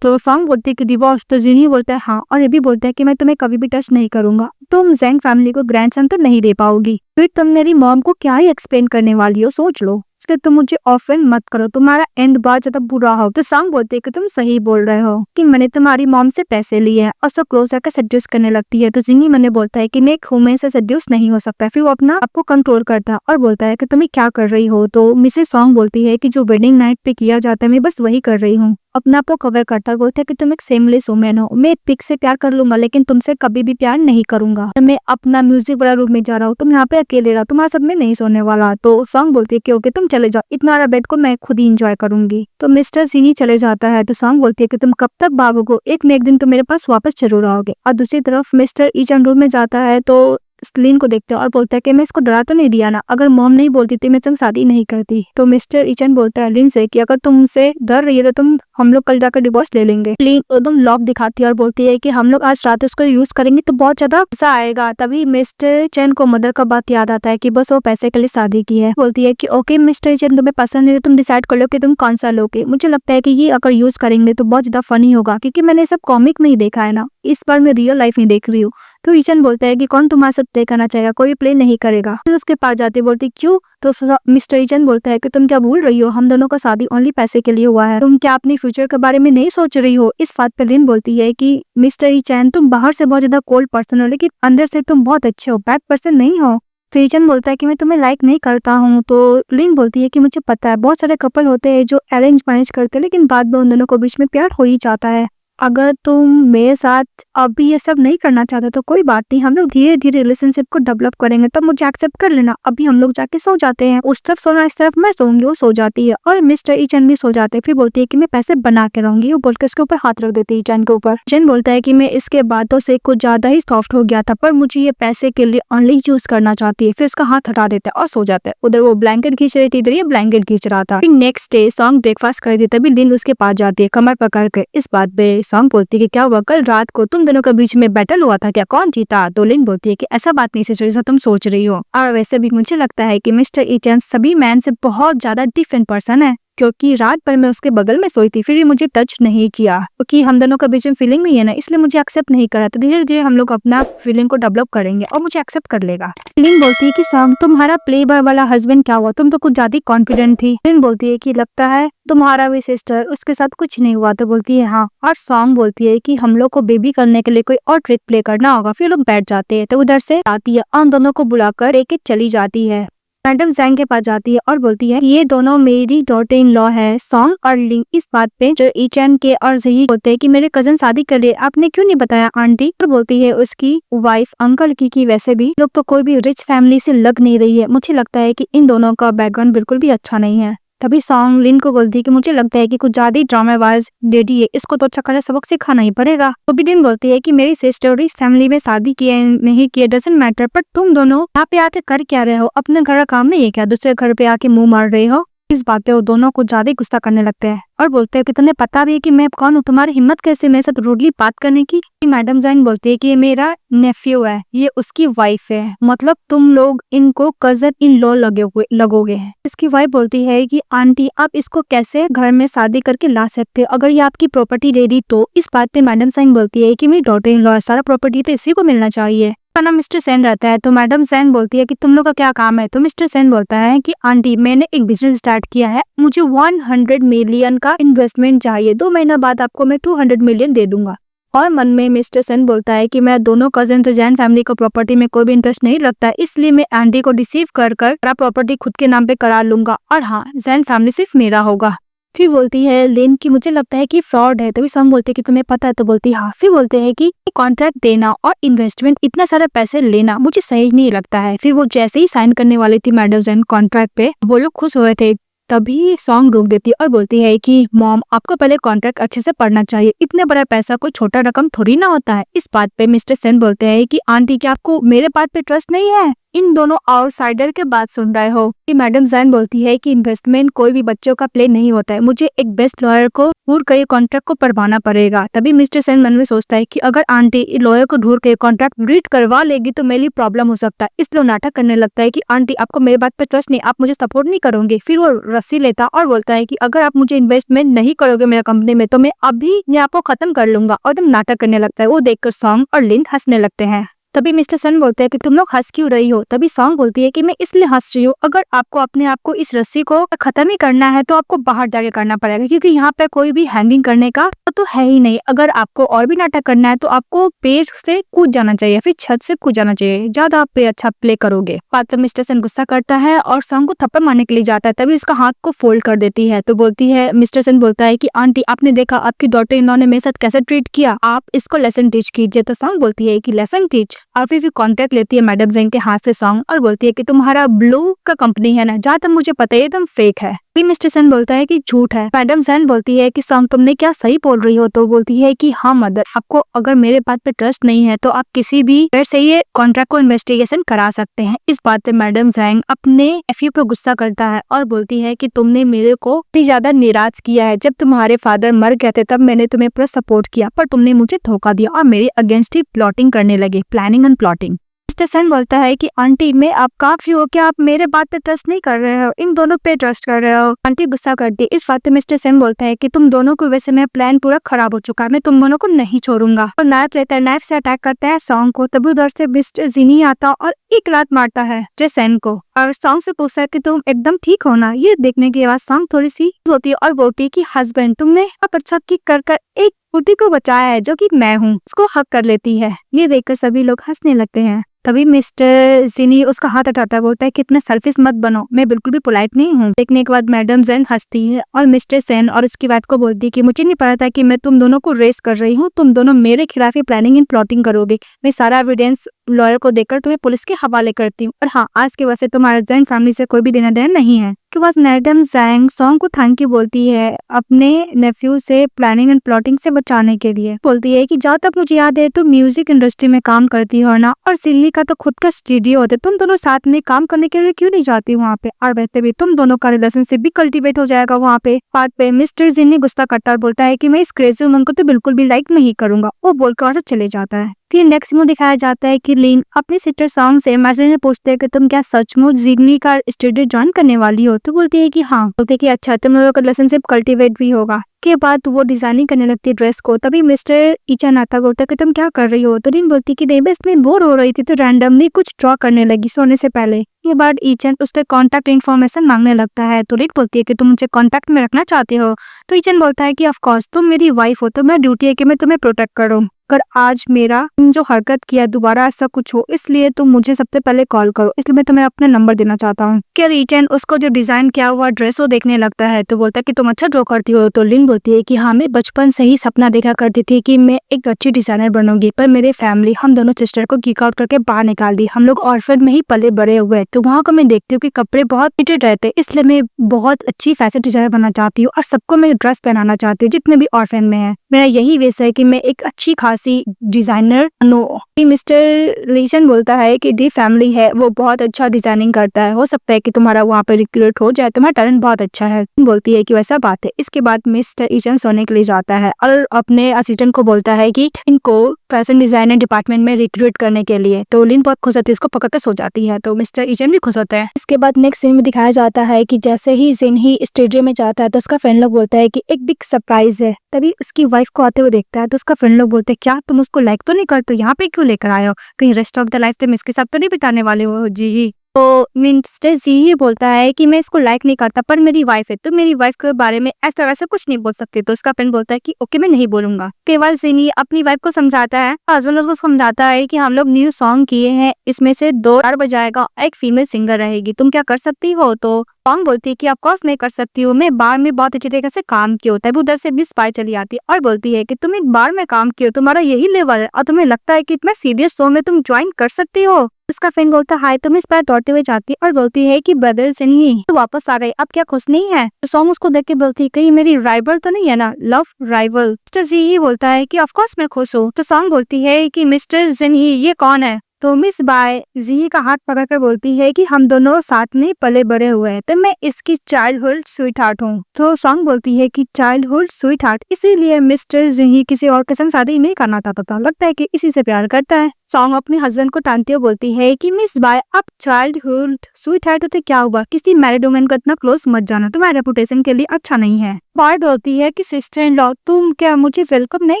तो सॉन्ग बोलती है कि डिवोर्स। तो जिनी बोलता है हाँ, और ये भी बोलता है कि मैं तुम्हें कभी भी टच नहीं करूंगा, तुम जैंग फैमिली को ग्रैंडसन तो नहीं दे पाओगी, फिर तुम मेरी मॉम को क्या ही एक्सप्लेन करने वाली हो, सोच लो। इसलिए तुम मुझे ऑफेंड मत करो, तुम्हारा एंड बहुत ज्यादा बुरा हो। तो सॉन्ग बोलती है कि तुम सही बोल रहे हो कि मैंने तुम्हारी मॉम से पैसे लिए हैं, और सब क्लोज आकर सेड्यूस करने लगती है। तो जिनी मैंने बोलता है कि मैं एक वुमेन से सेड्यूस नहीं हो सकता, फिर वो अपना आपको कंट्रोल करता है और बोलता है कि तुम क्या कर रही हो। तो मिसेस सॉन्ग बोलती है कि जो वेडिंग नाइट पे किया जाता है मैं बस वही कर रही हूँ, अपना आप को कवर करता है। बोलता है कि तुम एक सेमलेस वुमेन हो, मैं एक पिक से प्यार कर लूंगा लेकिन तुमसे कभी भी प्यार नहीं करूंगा, मैं अपना म्यूजिक वाला रूम में जा रहा हूँ, तुम यहाँ पे अकेले रहो, तुम्हारे साथ में नहीं सोने वाला। तो सॉन्ग बोलती है कि ओके तुम चले जाओ, इतना वाला बेड को मैं खुद ही इंजॉय करूंगी। तो मिस्टर जिनी चले जाता है। तो सॉन्ग बोलती है कि तुम कब तक भागोगे, एक न एक दिन तो मेरे पास वापस जरूर आओगे। और दूसरी तरफ मिस्टर ईचन रूम में जाता है तो लिन को देखते हैं और बोलता है कि मैं इसको डरा तो नहीं दिया ना, अगर मॉम नहीं बोलती थी मैं तुम शादी नहीं करती। तो मिस्टर ईचन बोलता है लिन से कि अगर तुम उनसे डर रही है तो तुम हम लोग कल जाकर डिवोर्स ले लेंगे। लिन एकदम लॉक दिखाती है और बोलती है कि हम लोग आज रात उसको यूज करेंगे तो बहुत ज्यादा मजा आएगा। तभी मिस्टर चैन को मदर का बात याद आता है कि बस वो पैसे के लिए शादी की है। बोलती है कि ओके मिस्टर चैन, तुम्हें पसंद है तुम डिसाइड कर लो कि तुम कौन सा लोगे, मुझे लगता है कि ये अगर यूज करेंगे तो बहुत ज्यादा फनी होगा, क्योंकि मैंने सब कॉमिक में ही देखा है ना, इस बार मैं रियल लाइफ में देख रही हूँ। तो ईचन बोलता है कि कौन तुम्हारा सब तय करना चाहेगा, कोई प्ले नहीं करेगा। फिर उसके पास जाती बोलती क्यों। तो मिस्टर ईचन बोलता है कि तुम क्या भूल रही हो, हम दोनों का शादी ओनली पैसे के लिए हुआ है, तुम क्या अपनी फ्यूचर के बारे में नहीं सोच रही हो। इस बात पर लिन बोलती है कि मिस्टर ईचन तुम बाहर से बहुत ज्यादा कोल्ड पर्सन हो लेकिन अंदर से तुम बहुत अच्छे हो, बैड पर्सन नहीं हो। फिर ईचन बोलता है कि मैं तुम्हें लाइक नहीं करता हूँ। तो लिन बोलती है कि मुझे पता है बहुत सारे कपल होते हैं जो अरेंज मैरिज करते हैं लेकिन बाद में उन दोनों को बीच में प्यार हो ही जाता है, अगर तुम मेरे साथ अभी ये सब नहीं करना चाहते तो कोई बात नहीं, हम लोग धीरे धीरे रिलेशनशिप को डेवलप करेंगे, तब मुझे एक्सेप्ट कर लेना, अभी हम लोग जाके सो जाते हैं। उस तरफ सोना इस तरफ मैं सोऊंगी, वो सो जाती है और मिस्टर ईचन भी सो जाते हैं। फिर बोलती है कि मैं पैसे बना के रहूंगी, वो बोल के उसके ऊपर हाथ रख देती है ईचन के ऊपर। ईचन बोलता है कि मैं इसके बातों से कुछ ज्यादा ही सॉफ्ट हो गया था, पर मुझे ये पैसे के लिए ओनली यूज करना चाहती है। फिर उसका हाथ हटा देता है और सो जाता है। उधर वो ब्लैंकेट खींच रही थी, इधर ये ब्लैंकेट खींच रहा था। फिर नेक्स्ट डे सॉन्ग ब्रेकफास्ट कर देती, तभी लिन उसके पास जाती है कमर पकड़ के। इस बात पे सॉन्ग बोलती है कि क्या कल रात को तुम दोनों के बीच में बैटल हुआ था क्या, कौन जीता। तो लिन बोलती है कि ऐसा बात नहीं सिस्टर जैसा तुम सोच रही हो, और वैसे भी मुझे लगता है कि मिस्टर ईचन सभी मैन से बहुत ज्यादा डिफरेंट पर्सन है, क्योंकि रात भर मैं उसके बगल में सोई थी, फिर भी मुझे टच नहीं किया क्योंकि हम दोनों के बीच में फीलिंग नहीं है ना, इसलिए मुझे एक्सेप्ट नहीं करा। तो धीरे धीरे हम लोग अपना फीलिंग को डेवलप करेंगे और मुझे एक्सेप्ट कर लेगा। लिन बोलती है कि सॉन्ग तुम्हारा प्ले बॉय वाला हस्बैंड क्या हुआ, तुम तो कुछ ज्यादा कॉन्फिडेंट थी। लिन बोलती है कि लगता है तुम्हारा भी सिस्टर उसके साथ कुछ नहीं हुआ। तो बोलती है हाँ, और सॉन्ग बोलती है कि हम लोग को बेबी करने के लिए कोई और ट्रिक प्ले करना होगा। फिर लोग बैठ जाते हैं। तो उधर से आती है और दोनों को बुलाकर लेके चली जाती है। मैडम जैंग के पास जाती है और बोलती है ये दोनों मेरी डॉटर इन लॉ है। सॉन्ग और लिंग इस बात पे जो ईचैन के और जही होते हैं कि मेरे कजन शादी कर लिए, आपने क्यों नहीं बताया आंटी। और बोलती है उसकी वाइफ अंकल की वैसे भी लोग तो कोई भी रिच फैमिली से लग नहीं रही है, मुझे लगता है कि इन दोनों का बैकग्राउंड बिल्कुल भी अच्छा नहीं है। तभी सॉन्ग लिन को बोलती है कि मुझे लगता है कि कुछ ज्यादा ही ड्रामेबाज लेडी है, इसको तो अच्छा खासा सबक सिखाना ही पड़ेगा। तो भी लिन बोलती है कि मेरी सिस्टर इस फैमिली में शादी किए नहीं किए डजंट मैटर, पर तुम दोनों यहाँ पे आके कर क्या रहे हो, अपने घर का काम नहीं है क्या, दूसरे घर पे आके मुंह मार रहे हो। इस बात पे वो दोनों को ज्यादा ही गुस्सा करने लगते हैं और बोलते हैं कि तुम्हें पता भी है कि मैं कौन हूँ, तुम्हारी हिम्मत कैसे मेरे साथ रूडली बात करने की। मैडम जैन बोलती है कि ये मेरा नेफ्यू है, ये उसकी वाइफ है, मतलब तुम लोग इनको कजन इन लॉ लगोगे। इसकी वाइफ बोलती है कि आंटी आप इसको कैसे घर में शादी करके ला सकते हो, अगर ये आपकी प्रॉपर्टी ले दी तो। इस बात पे मैडम जैन बोलती है कि मेरी डॉटर इन लॉ है, सारा प्रॉपर्टी तो इसी को मिलना चाहिए। का नाम मिस्टर सेन रहता है। तो मैडम सेन बोलती है कि तुम लोग का क्या काम है। तो मिस्टर सेन बोलता है कि आंटी मैंने एक बिजनेस स्टार्ट किया है, मुझे 100 मिलियन का इन्वेस्टमेंट चाहिए, 2 महीना बाद आपको मैं 200 मिलियन दे दूंगा। और मन में मिस्टर सेन बोलता है कि मैं दोनों कजिन तो जैन फैमिली को प्रॉपर्टी में कोई भी इंटरेस्ट नहीं रखता है, इसलिए मैं आंटी को डिसीव कर प्रॉपर्टी खुद के नाम पे करा लूंगा और हाँ जैन फैमिली सिर्फ मेरा होगा। फिर बोलती है लिन की मुझे लगता है कि फ्रॉड है। तभी सॉन्ग बोलते हैं कि तुम्हें पता है। तो बोलती है हाँ। फिर बोलते हैं कि कॉन्ट्रैक्ट देना और इन्वेस्टमेंट इतना सारा पैसे लेना मुझे सही नहीं लगता है। फिर वो जैसे ही साइन करने वाली थी मैडम जैन कॉन्ट्रैक्ट पे, वो लोग खुश हुए थे, तभी सॉन्ग रोक देती है और बोलती है कि मॉम आपको पहले कॉन्ट्रैक्ट अच्छे से पढ़ना चाहिए, इतने बड़ा पैसा कोई छोटा रकम थोड़ी ना होता है। इस बात पे मिस्टर सेन बोलते हैं कि आंटी क्या आपको मेरे बात पे ट्रस्ट नहीं है, इन दोनों आउटसाइडर के बात सुन रहे हो। कि मैडम जैन बोलती है कि इन्वेस्टमेंट कोई भी बच्चों का प्ले नहीं होता है, मुझे एक बेस्ट लॉयर को ढूंढ कर कॉन्ट्रैक्ट को पढ़वाना पड़ेगा। तभी मिस्टर सेन मन में सोचता है कि अगर आंटी लॉयर को ढूंढ के कॉन्ट्रैक्ट रीड करवा लेगी तो मेरे लिए प्रॉब्लम हो सकता है, इसलिए नाटक करने लगता है कि आंटी आपको मेरे बात पे ट्रस्ट नहीं, आप मुझे सपोर्ट नहीं करोगे। फिर वो रस्सी लेता और बोलता है कि अगर आप मुझे इन्वेस्टमेंट नहीं करोगे मेरे कंपनी में तो मैं अभी आपको खत्म कर लूंगा, और तुम नाटक करने लगता है। वो देखकर सॉन्ग और लिन हंसने लगते हैं। तभी मिस्टर सन बोलते हैं कि तुम लोग हंस क्यों रही हो। तभी सॉन्ग बोलती है कि मैं इसलिए हंस रही हूँ, अगर आपको अपने आप को इस रस्सी को खत्म ही करना है तो आपको बाहर जाके करना पड़ेगा, क्योंकि यहाँ पे कोई भी हैंगिंग करने का तो है ही नहीं। अगर आपको और भी नाटक करना है तो आपको पेड़ से कूद जाना चाहिए, फिर छत से कूद जाना चाहिए, ज्यादा आप पे अच्छा प्ले करोगे। पात्र मिस्टर सन गुस्सा करता है और सॉन्ग को थप्पड़ मारने के लिए जाता है, तभी उसका हाथ को फोल्ड कर देती है। तो बोलती है मिस्टर सन बोलता है कि आंटी आपने देखा आपकी डॉटर इन लॉ ने मेरे साथ कैसे ट्रीट किया, आप इसको लेसन टीच कीजिए। तो सॉन्ग बोलती है कि लेसन टीच, और फिर कॉन्ट्रैक्ट लेती है मैडम जैन के हाथ से सॉन्ग और बोलती है कि तुम्हारा ब्लू का कंपनी है ना, जहाँ तक मुझे पता है एकदम फेक है। फिर मिस्टर सन बोलता है कि झूठ है। मैडम जैन बोलती है कि सॉन्ग तुमने क्या सही बोल रही हो। तो बोलती है कि हाँ मदर, आपको अगर मेरे बात पे ट्रस्ट नहीं है तो आप किसी भी पेड़ से ये कॉन्ट्रैक्ट को इन्वेस्टिगेशन करा सकते हैं। इस बात पे मैडम जैन अपने एफयू पर गुस्सा करता है और बोलती है कि तुमने मेरे को इतनी ज्यादा निराश किया है, जब तुम्हारे फादर मर गए थे तब मैंने तुम्हें पूरा सपोर्ट किया, पर तुमने मुझे धोखा दिया और मेरे अगेंस्ट ही प्लॉटिंग करने लगे, प्लानिंग एंड प्लॉटिंग। मिस्टर सन बोलता है कि आंटी मैं आप काफी हो, क्या आप मेरे बात पे ट्रस्ट नहीं कर रहे हो, इन दोनों पे ट्रस्ट कर रहे हो। आंटी गुस्सा करती है। इस बात पे मिस्टर सन बोलता है कि तुम दोनों को वैसे मेरा प्लान पूरा खराब हो चुका है, मैं तुम दोनों को नहीं छोड़ूंगा। और नाइफ लेता है, नाइफ से अटैक करता है सॉन्ग को। तभी उधर से मिस्टर जिनी आता और एक लात मारता है सन को और सॉन्ग से पूछता है कि तुम एकदम ठीक हो ना। ये देखने के बाद सॉन्ग थोड़ी सी होती है और बोलती है कि हस्बैंड तुमने अब अच्छा की कर एक कुर्ती को बचाया है जो कि मैं हूँ, उसको हक कर लेती है। ये देखकर सभी लोग हंसने लगते हैं। तभी मिस्टर जिनी उसका हाथ हटाता है, बोलता है कि इतना सेल्फिश मत बनो, मैं बिल्कुल भी पोलाइट नहीं हूँ। देखने के बाद मैडम जैन हंसती है और मिस्टर सेन और उसकी बात को बोलती है कि मुझे नहीं पता था कि मैं तुम दोनों को रेस कर रही हूँ, तुम दोनों मेरे खिलाफ ही प्लानिंग एंड प्लॉटिंग करोगे। मैं सारा एविडेंस लॉयर को देकर तुम्हें पुलिस के हवाले करती हूँ, और हाँ आज के बाद से तुम्हारे जैन फैमिली से कोई भी देना देना नहीं है। के बाद मैडम जैंग सॉन्ग को थैंक यू बोलती है अपने नेफ्यू से प्लानिंग एंड प्लॉटिंग से बचाने के लिए। बोलती है कि जहाँ तक मुझे याद है तो म्यूजिक इंडस्ट्री में काम करती हो ना, और सिल्ली का तो खुद का स्टूडियो होता है, तुम दोनों साथ में काम करने के लिए क्यों नहीं जाती वहाँ पे, और वैसे भी तुम दोनों का रिलेशनशिप भी कल्टीवेट हो जाएगा वहाँ पे। बात पे मिस्टर जिनी गुस्सा करता और बोलता है कि मैं इस क्रेजी वुमन को तो बिल्कुल भी लाइक नहीं करूंगा। वो बोलकर वहाँ से चले जाता है। फिर नेक्स्ट में दिखाया जाता है कि लिन अपनी सिस्टर सॉन्ग से मैसेज में पूछते हैं कि तुम क्या सचमुच जिगनी का स्टूडियो ज्वाइन करने वाली हो। तो बोलती है कि हाँ। बोलते कि अच्छा, तुम लोगों का रिलेशनशिप कल्टीवेट भी होगा। के बाद वो डिजाइनिंग करने लगती है ड्रेस को। तभी मिस्टर ईचन आता, बोलता है कि तुम क्या कर रही हो। तो लिन बोलती कि नहीं, बस मैं बोर हो रही थी तो रैंडमली कुछ ड्रॉ करने लगी सोने से पहले। के बाद ईचन उससे कॉन्टैक्ट इन्फॉर्मेशन मांगने लगता है। तो लिन बोलती है कि तुम मुझे कॉन्टैक्ट में रखना चाहते हो। तो ईचन बोलता है कि ऑफ कोर्स, तुम मेरी वाइफ हो तो मैं ड्यूटी है कि मैं तुम्हें प्रोटेक्ट करूँ। अगर आज मेरा जो हरकत किया दोबारा ऐसा कुछ हो, इसलिए तुम मुझे सबसे पहले कॉल करो, इसलिए मैं तुम्हें अपना नंबर देना चाहता हूँ। क्या ईचन उसको जो डिजाइन किया हुआ ड्रेस वो देखने लगता है। तो बोलता है कि तुम अच्छा ड्रॉ करती हो। तो लिन बोलती है कि हाँ, मैं बचपन से ही सपना देखा करती थी कि मैं एक अच्छी डिजाइनर बनूंगी, पर मेरे फैमिली हम दोनों सिस्टर को किक आउट करके बाहर निकाल दी। हम लोग ऑर्फन में ही पले बड़े हुए, तो वहाँ को मैं देखती हूँ कि कपड़े बहुत फिटेड रहते, इसलिए मैं बहुत अच्छी फैशन डिजाइनर बनना चाहती हूँ और सबको मैं ड्रेस पहनाना चाहती हूँ जितने भी ऑर्फन में है। मेरा यही विश है कि मैं एक अच्छी खासी डिजाइनर नो। मिस्टर लीसन बोलता है कि दी फैमिली है वो बहुत अच्छा डिजाइनिंग करता है, हो सकता है कि तुम्हारा वहाँ पर रिक्रूट हो जाए, तुम्हारा टैलेंट बहुत अच्छा है। बोलती है कि वैसा बात है। इसके बाद मिस्टर ईचन सोने के लिए जाता है और अपने असिस्टेंट को बोलता है कि इनको फैशन डिजाइनर डिपार्टमेंट में रिक्रूट करने के लिए। तो लिन बहुत खुश होती है, इसको पकड़ के सो जाती है। तो मिस्टर ईचन भी खुश होता है। इसके बाद नेक्स्ट सीन में दिखाया जाता है कि जैसे ही जिन ही स्टूडियो में जाता है तो उसका फ्रेंड लोग बोलता है कि एक बिग सरप्राइज है। तभी उसकी वाइफ को आते हुए देखता है तो उसका फ्रेंड लोग बोलते हैं, क्या तुम उसको लाइक तो नहीं करते, यहाँ पे क्यों लेकर आए हो, कहीं रेस्ट ऑफ द लाइफ तुम इसके साथ तो नहीं बिताने वाले हो जी ही। तो मिस्टर जी ही बोलता है कि मैं इसको लाइक नहीं करता, पर मेरी वाइफ है तो मेरी वाइफ के बारे में ऐसा वैसा कुछ नहीं बोल सकते। तो उसका फ्रेंड बोलता है कि ओके, मैं नहीं बोलूंगा। केवल जिनी अपनी वाइफ को समझाता है, हस्बैंड उसको समझाता है कि हम लोग न्यू सॉन्ग किए हैं, इसमें से 2 गिटार बजाएगा, एक फीमेल सिंगर रहेगी, तुम क्या कर सकती हो। तो सॉन्ग बोलती है कि ऑफ कोर्स मैं कर सकती हूँ, मैं बार में बहुत अच्छी तरीके से काम किया होता है। उधर से मिस पाई चली आती है और बोलती है कि तुम एक बार में काम किया, तुम्हारा यही लेवल है और तुम्हें लगता है कि इतना सीरियस शो में तुम ज्वाइन कर सकती हो। उसका फ्रेंड बोलता है तो मिस पाई दौड़ते हुए जाती है और बोलती है कि ब्रदर्स नहीं तो वापस आ गए, अब क्या खुश नहीं है। तो सॉन्ग उसको देख के बोलती है कहीं मेरी राइवल तो नहीं है ना, लव राइवल। मिस्टर जी ही बोलता है कि ऑफ कोर्स मैं खुश हूँ। तो सॉन्ग बोलती है कि मिस्टर जिनही ये कौन है। तो मिस बाय जी का हाथ पकड़कर बोलती है कि हम दोनों साथ में पले बड़े हुए हैं, तो मैं इसकी चाइल्डहुड स्वीट हार्ट हूँ। तो सॉन्ग बोलती है कि चाइल्डहुड स्वीट हार्ट, इसीलिए मिस्टर जी किसी और के संग शादी नहीं करना चाहता था, लगता है कि इसी से प्यार करता है। सॉन्ग अपने हस्बैंड को टानते हुए बोलती है कि मिस बाय अब चाइल्डहुड स्वीट हार्ट होते क्या हुआ, किसी मैरिड वुमेन को इतना क्लोज मत जाना, तुम्हारे रेपुटेशन के लिए अच्छा नहीं है। बाय बोलती है कि सिस्टर इन लॉ तुम क्या मुझे वेलकम नहीं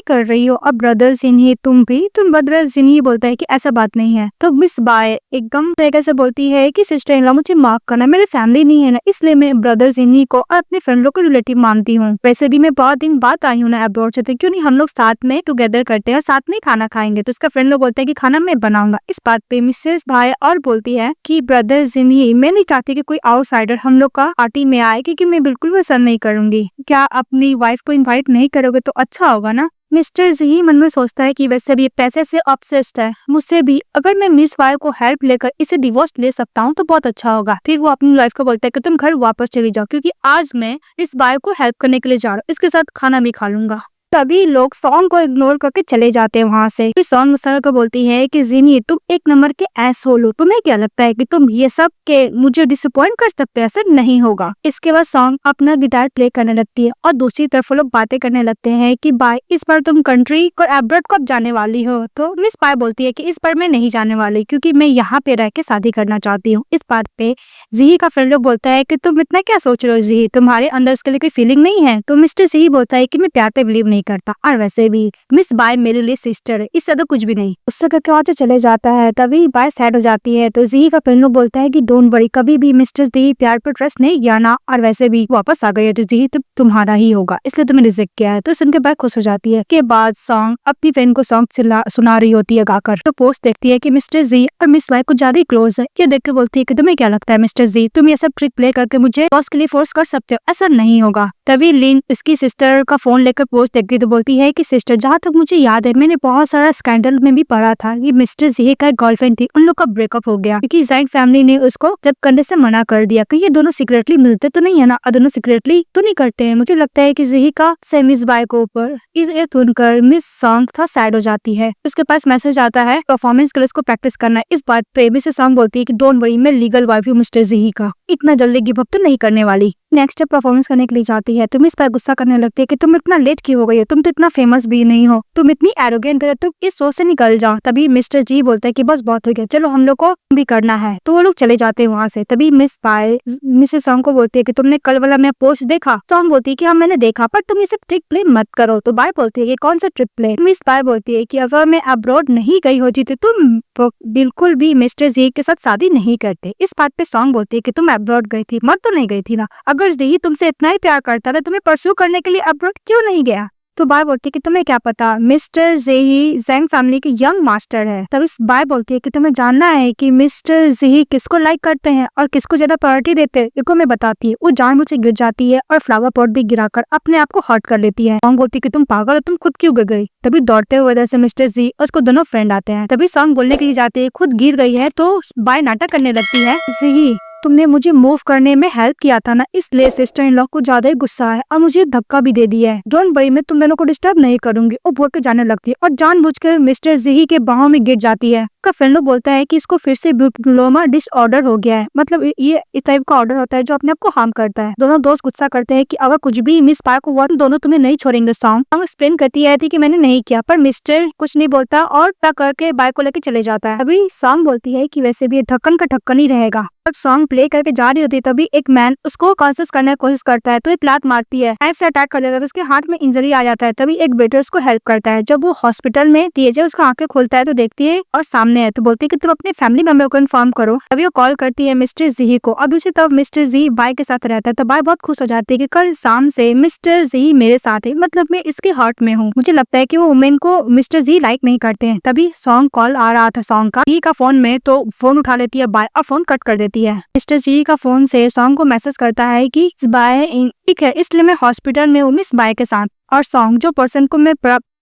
कर रही हो, अब ब्रदर्स इन ही तुम भी, तुम ब्रदर्स इन ही। बोलता है कि ऐसा बात नहीं है। तो मिस बाय एकदम तरीके से बोलती है कि सिस्टर इन लॉ मुझे माफ करना, मेरी फैमिली नहीं है ना, इसलिए मैं ब्रदर्स इन ही को और अपने फ्रेंड लोग को रिलेटिव मानती हूँ। वैसे भी मैं बहुत दिन बाद आई हूँ ना अब्रॉड से, तो क्यों नहीं हम लोग साथ में टुगेदर करते हैं और साथ में खाना खाएंगे। तो उसका फ्रेंड लोग बोलते हैं कि खाना मैं बनाऊंगा। इस बात पे मिसेस बाय और बोलती है कि ब्रदर्स इन ही, मैं नहीं चाहती कि कोई आउटसाइडर हम लोग का पार्टी में आए, क्योंकि मैं बिल्कुल पसंद नहीं करूंगी। क्या अपनी वाइफ को इनवाइट नहीं करोगे तो अच्छा होगा ना। मिस्टर जी मन में सोचता है कि वैसे भी पैसे से ऑब्सेस्ड है मुझसे भी, अगर मैं मिस वाई को हेल्प लेकर इसे डिवोर्स ले सकता हूँ तो बहुत अच्छा होगा। फिर वो अपनी वाइफ को बोलता है कि तुम घर वापस चली जाओ, क्योंकि आज मैं इस वाई को हेल्प करने के लिए जा रहा हूँ, इसके साथ खाना भी खा लूंगा। सभी लोग सॉन्ग को इग्नोर करके चले जाते हैं वहाँ से। फिर सॉन्ग मुस्तारा को बोलती है कि जिनी तुम एक नंबर के एसहोल हो, तुम्हें क्या लगता है कि तुम ये सब के मुझे डिसअपॉइंट कर सकते हो, ऐसा नहीं होगा। इसके बाद सॉन्ग अपना गिटार प्ले करने लगती है और दूसरी तरफ वो लोग बातें करने लगते हैं कि बाय इस बार तुम कंट्री और एब्रॉड कब जाने वाली हो। तो मिस पाय बोलती है कि इस बार मैं नहीं जाने वाली, क्योंकि मैं यहाँ पे रह के शादी करना चाहती हूँ। इस बात पे जी का फ्रेंड लोग बोलता है कि तुम इतना क्या सोच रहे हो जी, तुम्हारे अंदर उसके लिए कोई फीलिंग नहीं है। तो मिस्टर जी बोलता है कि मैं प्यार पे बिलीव नहीं करता, और वैसे भी मिस बाय मेरे लिए सिस्टर है, इससे तो कुछ भी नहीं। उससे कहकर चले जाता है। तभी बाय सैड हो जाती है। तो जी का फ्रेंड लोग बोलता है कि डोंट वरी, कभी भी मिस्टर जी प्यार पर ट्रस्ट नहीं किया ना, और वैसे भी वापस आ गई है तो जी तो तुम्हारा ही होगा, इसलिए तुम्हें रिजेक्ट किया है। तो सुनकर बाय खुश हो जाती है। के बाद सॉन्ग अपनी फ्रेंड को सॉन्ग सुना रही होती है गाकर। तो पोस्ट देखती है कि मिस्टर जी और मिस बाय कुछ ज्यादा क्लोज है। ये देख के बोलती है कि तुम्हें क्या लगता है मिस्टर जी, तुम ये सब ट्रिक प्ले करके मुझे बॉस के लिए फोर्स कर सकते हो, ऐसा नहीं होगा। तभी लिन इसकी सिस्टर का फोन लेकर पोस्ट देखती तो बोलती है कि सिस्टर जहाँ तक मुझे याद है मैंने बहुत सारा स्कैंडल में भी पढ़ा था, ये मिस्टर जी का गर्लफ्रेंड थी, उन लोग का ब्रेकअप हो गया क्योंकि जैन फैमिली ने उसको जब करने से मना कर दिया कि ये दोनों सीक्रेटली मिलते तो नहीं है ना, और दोनों सीक्रेटली तो नहीं करते हैं। मुझे लगता है कि जी का से मिस बाय को ऊपर ये सुनकर मिस सॉन्ग था सैड हो जाती है। उसके पास मैसेज आता है परफॉर्मेंस के लिए उसको प्रैक्टिस करना है। इस बात पे मिस सॉन्ग बोलती है कि डोंट वरी, मैं लीगल वाइफ हूँ मिस्टर जी का। इतना जल्दी गिव अप तो नहीं करने वाली। नेक्स्ट परफॉर्मेंस करने के लिए जाती है तो मिस पाई गुस्सा करने लगती है कि तुम इतना लेट क्यों हो गई हो, तुम तो इतना फेमस भी नहीं हो, तुम इतनी एरोगेंट हो, तुम इस शो से निकल जाओ। तभी मिस्टर जी बोलते हैं कि बस बहुत हो गया, चलो हम लोग को भी करना है। तो वो लोग चले जाते हैं वहाँ से। तभी मिस पाई मिसेस सॉन्ग को बोलती है कि तुमने कल वाला मेरा पोस्ट देखा? सॉन्ग बोलती है कि हाँ मैंने देखा, पर तुम ये सब ट्रिक प्ले मत करो। तो बाय बोलती है कि कौन सा ट्रिक प्ले? मिस पाई बोलती है कि अगर मैं अब्रॉड नहीं गई होती तो तुम बिल्कुल भी मिस्टर जी के साथ शादी नहीं करते। इस बात पे सॉन्ग बोलती है कि तुम अब्रॉड गई थी, मर तो नहीं गई थी ना? अगर जी तुमसे इतना ही प्यार करता था, तुम्हें परस्यू करने के लिए अब्रॉड क्यों नहीं गया? तो बाय बोलती है कि तुम्हें क्या पता, मिस्टर जेही जैंग फैमिली के यंग मास्टर है। तब इस बाय बोलती है कि तुम्हें जानना है कि मिस्टर जेही किसको लाइक करते हैं और किसको ज्यादा प्रायोरिटी देते हैं, इसको मैं बताती है। वो जानबूझ से गिर जाती है और फ्लावर पॉट भी गिराकर अपने आप को हर्ट कर लेती है। सॉन्ग बोलती है कि तुम पागल हो, तुम खुद क्यों गिर गई? तभी दौड़ते हुए वजह से मिस्टर जी और उसको दोनों फ्रेंड आते हैं। तभी सॉन्ग बोलने के लिए जाते हैं, खुद गिर गई है तो बाय नाटक करने लगती है, जी तुमने मुझे मूव करने में हेल्प किया था ना, इसलिए सिस्टर इन लॉ को ज्यादा ही गुस्सा है और मुझे धक्का भी दे दिया है। डोंट वरी, मैं तुम दोनों को डिस्टर्ब नहीं करूंगी। वो बोल के जाने लगती है और जानबूझकर मिस्टर जी के बाहों में गिर जाती है। का फ्रेंड लोग बोलता है कि इसको फिर से ब्यूटिलोमा डिसऑर्डर हो गया है, मतलब ये इस टाइप का ऑर्डर होता है जो अपने आप को हार्म करता है। दोनों दोस्त गुस्सा करते हैं कि अगर कुछ भी मिस पाई को हुआ तो दोनों तुम्हें नहीं छोड़ेंगे। सॉन्ग एक्सप्लेन करती है कि मैंने नहीं किया, पर मिस्टर कुछ नहीं बोलता और टक करके बाइक को लेके चले जाता है। अभी सॉन्ग बोलती है कि वैसे भी ढक्कन का ढक्कन ही रहेगा। जब सॉन्ग प्ले करके जा रही होती है तभी एक मैन उसको कॉन्शियस करने की कोशिश करता है तो एक लात मारती है, नाइफ से अटैक कर देता है, उसके हाथ में इंजरी आ जाता है। तभी एक वेटर उसको हेल्प करता है। जब वो हॉस्पिटल में तेजे उसका आंखें खोलता है तो देखती है और सामने है, तो बोलती है कि तुम अपने फैमिली मेंबर को इन्फॉर्म करो। तभी वो कॉल करती है मिस्टर जी को और दूसरी तरफ मिस्टर जी बाय के साथ रहता है। तो बाय बहुत खुश हो जाती है कि कल शाम से मिस्टर जी मेरे साथ है, मतलब मैं इसके हार्ट में हूँ। मुझे लगता है कि वो वुमेन को मिस्टर जी लाइक नहीं करते हैं। तभी सॉन्ग कॉल आ रहा था सॉन्ग का जी का फोन में, तो फोन उठा लेती है बाय और फोन कट कर देती है। मिस्टर जी का फोन से सॉन्ग को मैसेज करता है कि बाय ठीक है, इसलिए मैं हॉस्पिटल में हूँ मिस बाय के साथ, और सॉन्ग जो पर्सन को मैं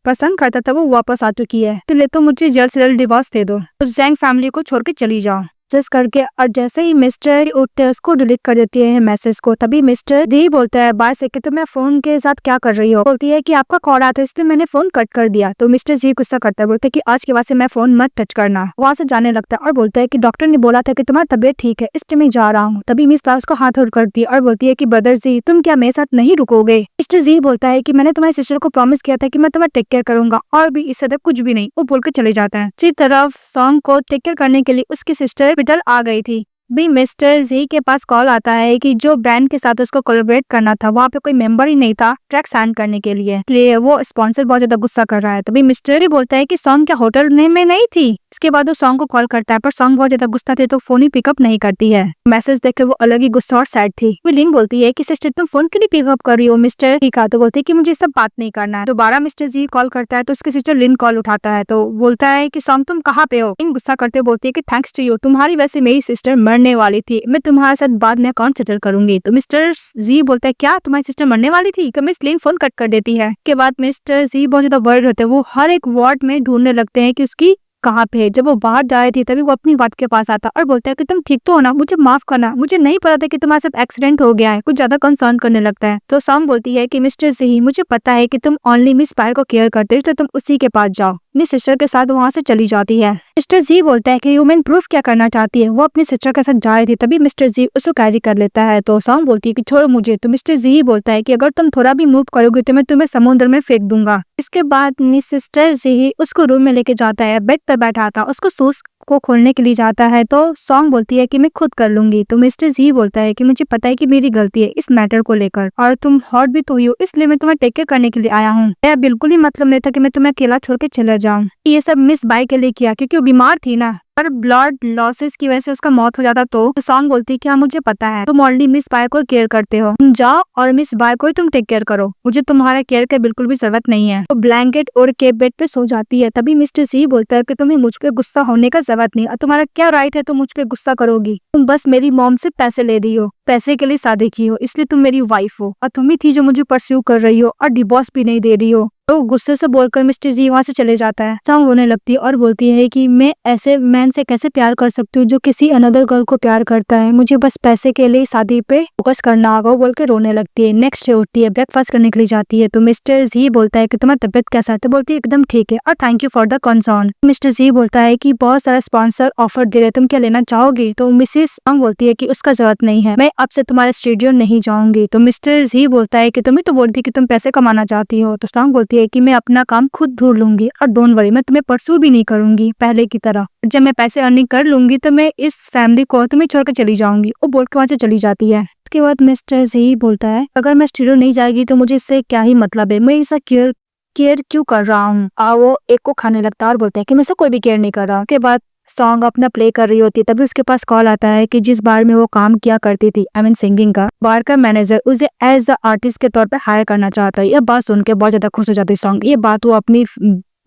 पसंद करता था वो वापस आ चुकी है, तो मुझे जल्द से जल्द डिवोर्स दे दो, उस जैंग फैमिली को छोड़ के चली जाओ जिस करके। और जैसे ही मिस्टर उठते हैं उसको डिलीट कर देती है मैसेज को। तभी मिस्टर डी बोलता है बाय से कि तुम फोन के साथ क्या कर रही हो? बोलती है कि आपका कॉल आया था इसलिए मैंने फोन कट कर दिया। तो मिस्टर जी गुस्सा करता है, बोलते है कि आज के बाद से मैं फोन मत टच करना। वहाँ से जाने लगता है और बोलता है कि डॉक्टर ने बोला था कि तुम्हारी तबीयत ठीक है, इसलिए मैं जा रहा हूँ। तभी मिस पास को हाथ होल्ड करती है और बोलती है कि ब्रदर जी तुम क्या मेरे साथ नहीं रुकोगे? मिस्टर जी बोलता है कि मैंने तुम्हारी सिस्टर को प्रॉमिस किया था कि मैं तुम्हें टेक केयर करूंगा, और भी इससे कुछ भी नहीं। वो बोल के चले जाता है। दूसरी तरफ सॉन्ग को टेक केयर करने के लिए उसकी सिस्टर हॉस्पिटल आ गई थी। भी मिस्टर जी के पास कॉल आता है कि जो ब्रांड के साथ उसको कोलैबोरेट करना था वहाँ पे कोई मेंबर ही नहीं था ट्रैक साइन करने के लिए, इसलिए वो स्पॉन्सर बहुत ज्यादा गुस्सा कर रहा है। तभी मिस्टर भी बोलता है कि सॉन्ग क्या होटल में नहीं थी? इसके बाद वो सॉन्ग को कॉल करता है पर सॉन्ग बहुत ज्यादा गुस्सा थे तो फोन ही पिकअप नहीं करती है। मैसेज देखकर वो अलग ही गुस्सा और सैड थी। वो लिन बोलती है कि सिस्टर तुम फोन क्यों नहीं पिकअप कर रही हो मिस्टर जी का? तो बोलती है कि मुझे सब बात नहीं करना है। दोबारा मिस्टर जी कॉल करता है तो उसकी सिस्टर लिन कॉल उठाता है तो बोलता है कि सॉन्ग तुम कहाँ पे हो? लिन गुस्सा करते बोलती है कि थैंक्स टू यू, तुम्हारी वजह से मेरी सिस्टर मरने वाली थी, मैं तुम्हारे साथ बाद में अकाउंट सेटल करूंगी। तो मिस्टर जी बोलता है क्या तुम्हारी सिस्टर मरने वाली थी? तो मिस लिन फोन कट कर देती है। के बाद मिस्टर जी बहुत ज्यादा वर्ड होते हैं, वो हर एक वार्ड में ढूंढने लगते हैं कि उसकी कहाँ पे है। जब वो बाहर जा रही थी तभी वो अपनी बात के पास आता और बोलता है कि तुम ठीक तो हो ना, मुझे माफ करना, मुझे नहीं पता था कि तुम्हारे साथ एक्सीडेंट हो गया है। कुछ ज्यादा कंसर्न करने लगता है। तो सॉन्ग बोलती है कि मिस्टर जी मुझे पता है कि तुम ओनली मिस पायल को केयर करते हो, तो तुम उसी के पास जाओ। अपनी सिस्टर के साथ वहाँ से चली जाती है। मिस्टर जी बोलता है कि ह्यूमन प्रूफ क्या करना चाहती है, वो अपनी सिस्टर के साथ जा रही थी। तभी मिस्टर जी उसको कैरी कर लेता है। तो सॉन्ग बोलती है कि छोड़ो मुझे। तो मिस्टर जी बोलता है कि अगर तुम थोड़ा भी मूव करोगे तो मैं तुम्हें समुद्र में फेंक दूंगा। इसके बाद मिस सिस्टर जी उसको रूम में लेके जाता है, बेड पर बैठा था, उसको शूज को खोलने के लिए जाता है तो सॉन्ग बोलती है कि मैं खुद कर लूंगी। तो मिस्टर जी बोलता है कि मुझे पता है कि मेरी गलती है इस मैटर को लेकर, और तुम हॉट भी तो हुई हो, इसलिए मैं तुम्हें टेक केयर करने के लिए आया हूँ। मेरा बिल्कुल ही मतलब नहीं था कि मैं तुम्हें अकेला छोड़ के चला जाऊँ। ये सब मिस बाय के लिए किया क्योंकि वो बीमार थी ना, पर ब्लड लॉसेस की वजह से उसका मौत हो जाता। तो सॉन्ग बोलती है कि हाँ मुझे पता है, तुम ऑलरेडी मिस बाय को केयर करते हो, तुम जाओ और मिस बाय को ही तुम टेक केयर करो, मुझे तुम्हारा केयर की बिल्कुल भी जरूरत नहीं है। तो ब्लैंकेट और के बेड पे सो जाती है। तभी मिस्टर जी बोलता है कि तुम्हें मुझ पे गुस्सा होने का जरूरत नहीं, और तुम्हारा क्या राइट है तुम मुझ पे गुस्सा करोगी, तुम बस मेरी मॉम से पैसे ले रही हो। पैसे के लिए शादी की हो, इसलिए तुम मेरी वाइफ हो और तुम ही थी जो मुझे परस्यू कर रही हो और डिवोर्स भी नहीं दे रही हो। तो गुस्से से बोलकर मिस्टर जी वहाँ से चले जाता है। सॉन्ग रोने लगती है और बोलती है कि मैं ऐसे मैन से कैसे प्यार कर सकती हूँ जो किसी अनदर गर्ल को प्यार करता है, मुझे बस पैसे के लिए शादी पे फोकस करना होगा, बोल के रोने लगती है। नेक्स्ट डे उठती है, ब्रेकफास्ट करने के लिए जाती है तो मिस्टर जी बोलता है कि तुम्हारी तबियत कैसा है, तो बोलती है एकदम ठीक है और thank you for the concern. Mister ji बोलता है कि बहुत सारा स्पॉन्सर ऑफर दे रहे, तुम क्या लेना चाहोगी? तो मिसेस सॉन्ग बोलती है कि उसका जरूरत नहीं है, मैं अब से तुम्हारे स्टूडियो नहीं जाऊंगी। तो मिस्टर जी बोलता है कि तुम्हें तो बोलती कि तुम पैसे कमाना चाहती हो। तो सॉन्ग बोलती है कि मैं अपना काम खुद ढूंढ लूंगी और डोंट वरी, मैं तुम्हें परसू भी नहीं करूंगी पहले की तरह। जब मैं पैसे अर्निंग कर लूंगी तो मैं इस फैमिली को तुम्हें छोड़ के चली जाऊंगी। वो बोल के वहां से चली जाती है। उसके बाद मिस्टर जी बोलता है अगर मैं स्टूडियो नहीं जाएगी तो मुझे इससे क्या ही मतलब है, मैं इसका केयर क्यों कर रहा हूँ। वो एक को खाने लगता है और बोलता है कि मैं इससे कोई भी केयर नहीं कर रहा। के बाद सॉन्ग अपना प्ले कर रही होती है, तभी उसके पास कॉल आता है कि जिस बार में वो काम किया करती थी आई मीन सिंगिंग का, बार का मैनेजर उसे एज अ आर्टिस्ट के तौर पे हायर करना चाहता है। यह बात सुन के बहुत ज्यादा खुश हो जाती है सॉन्ग। ये बात वो अपनी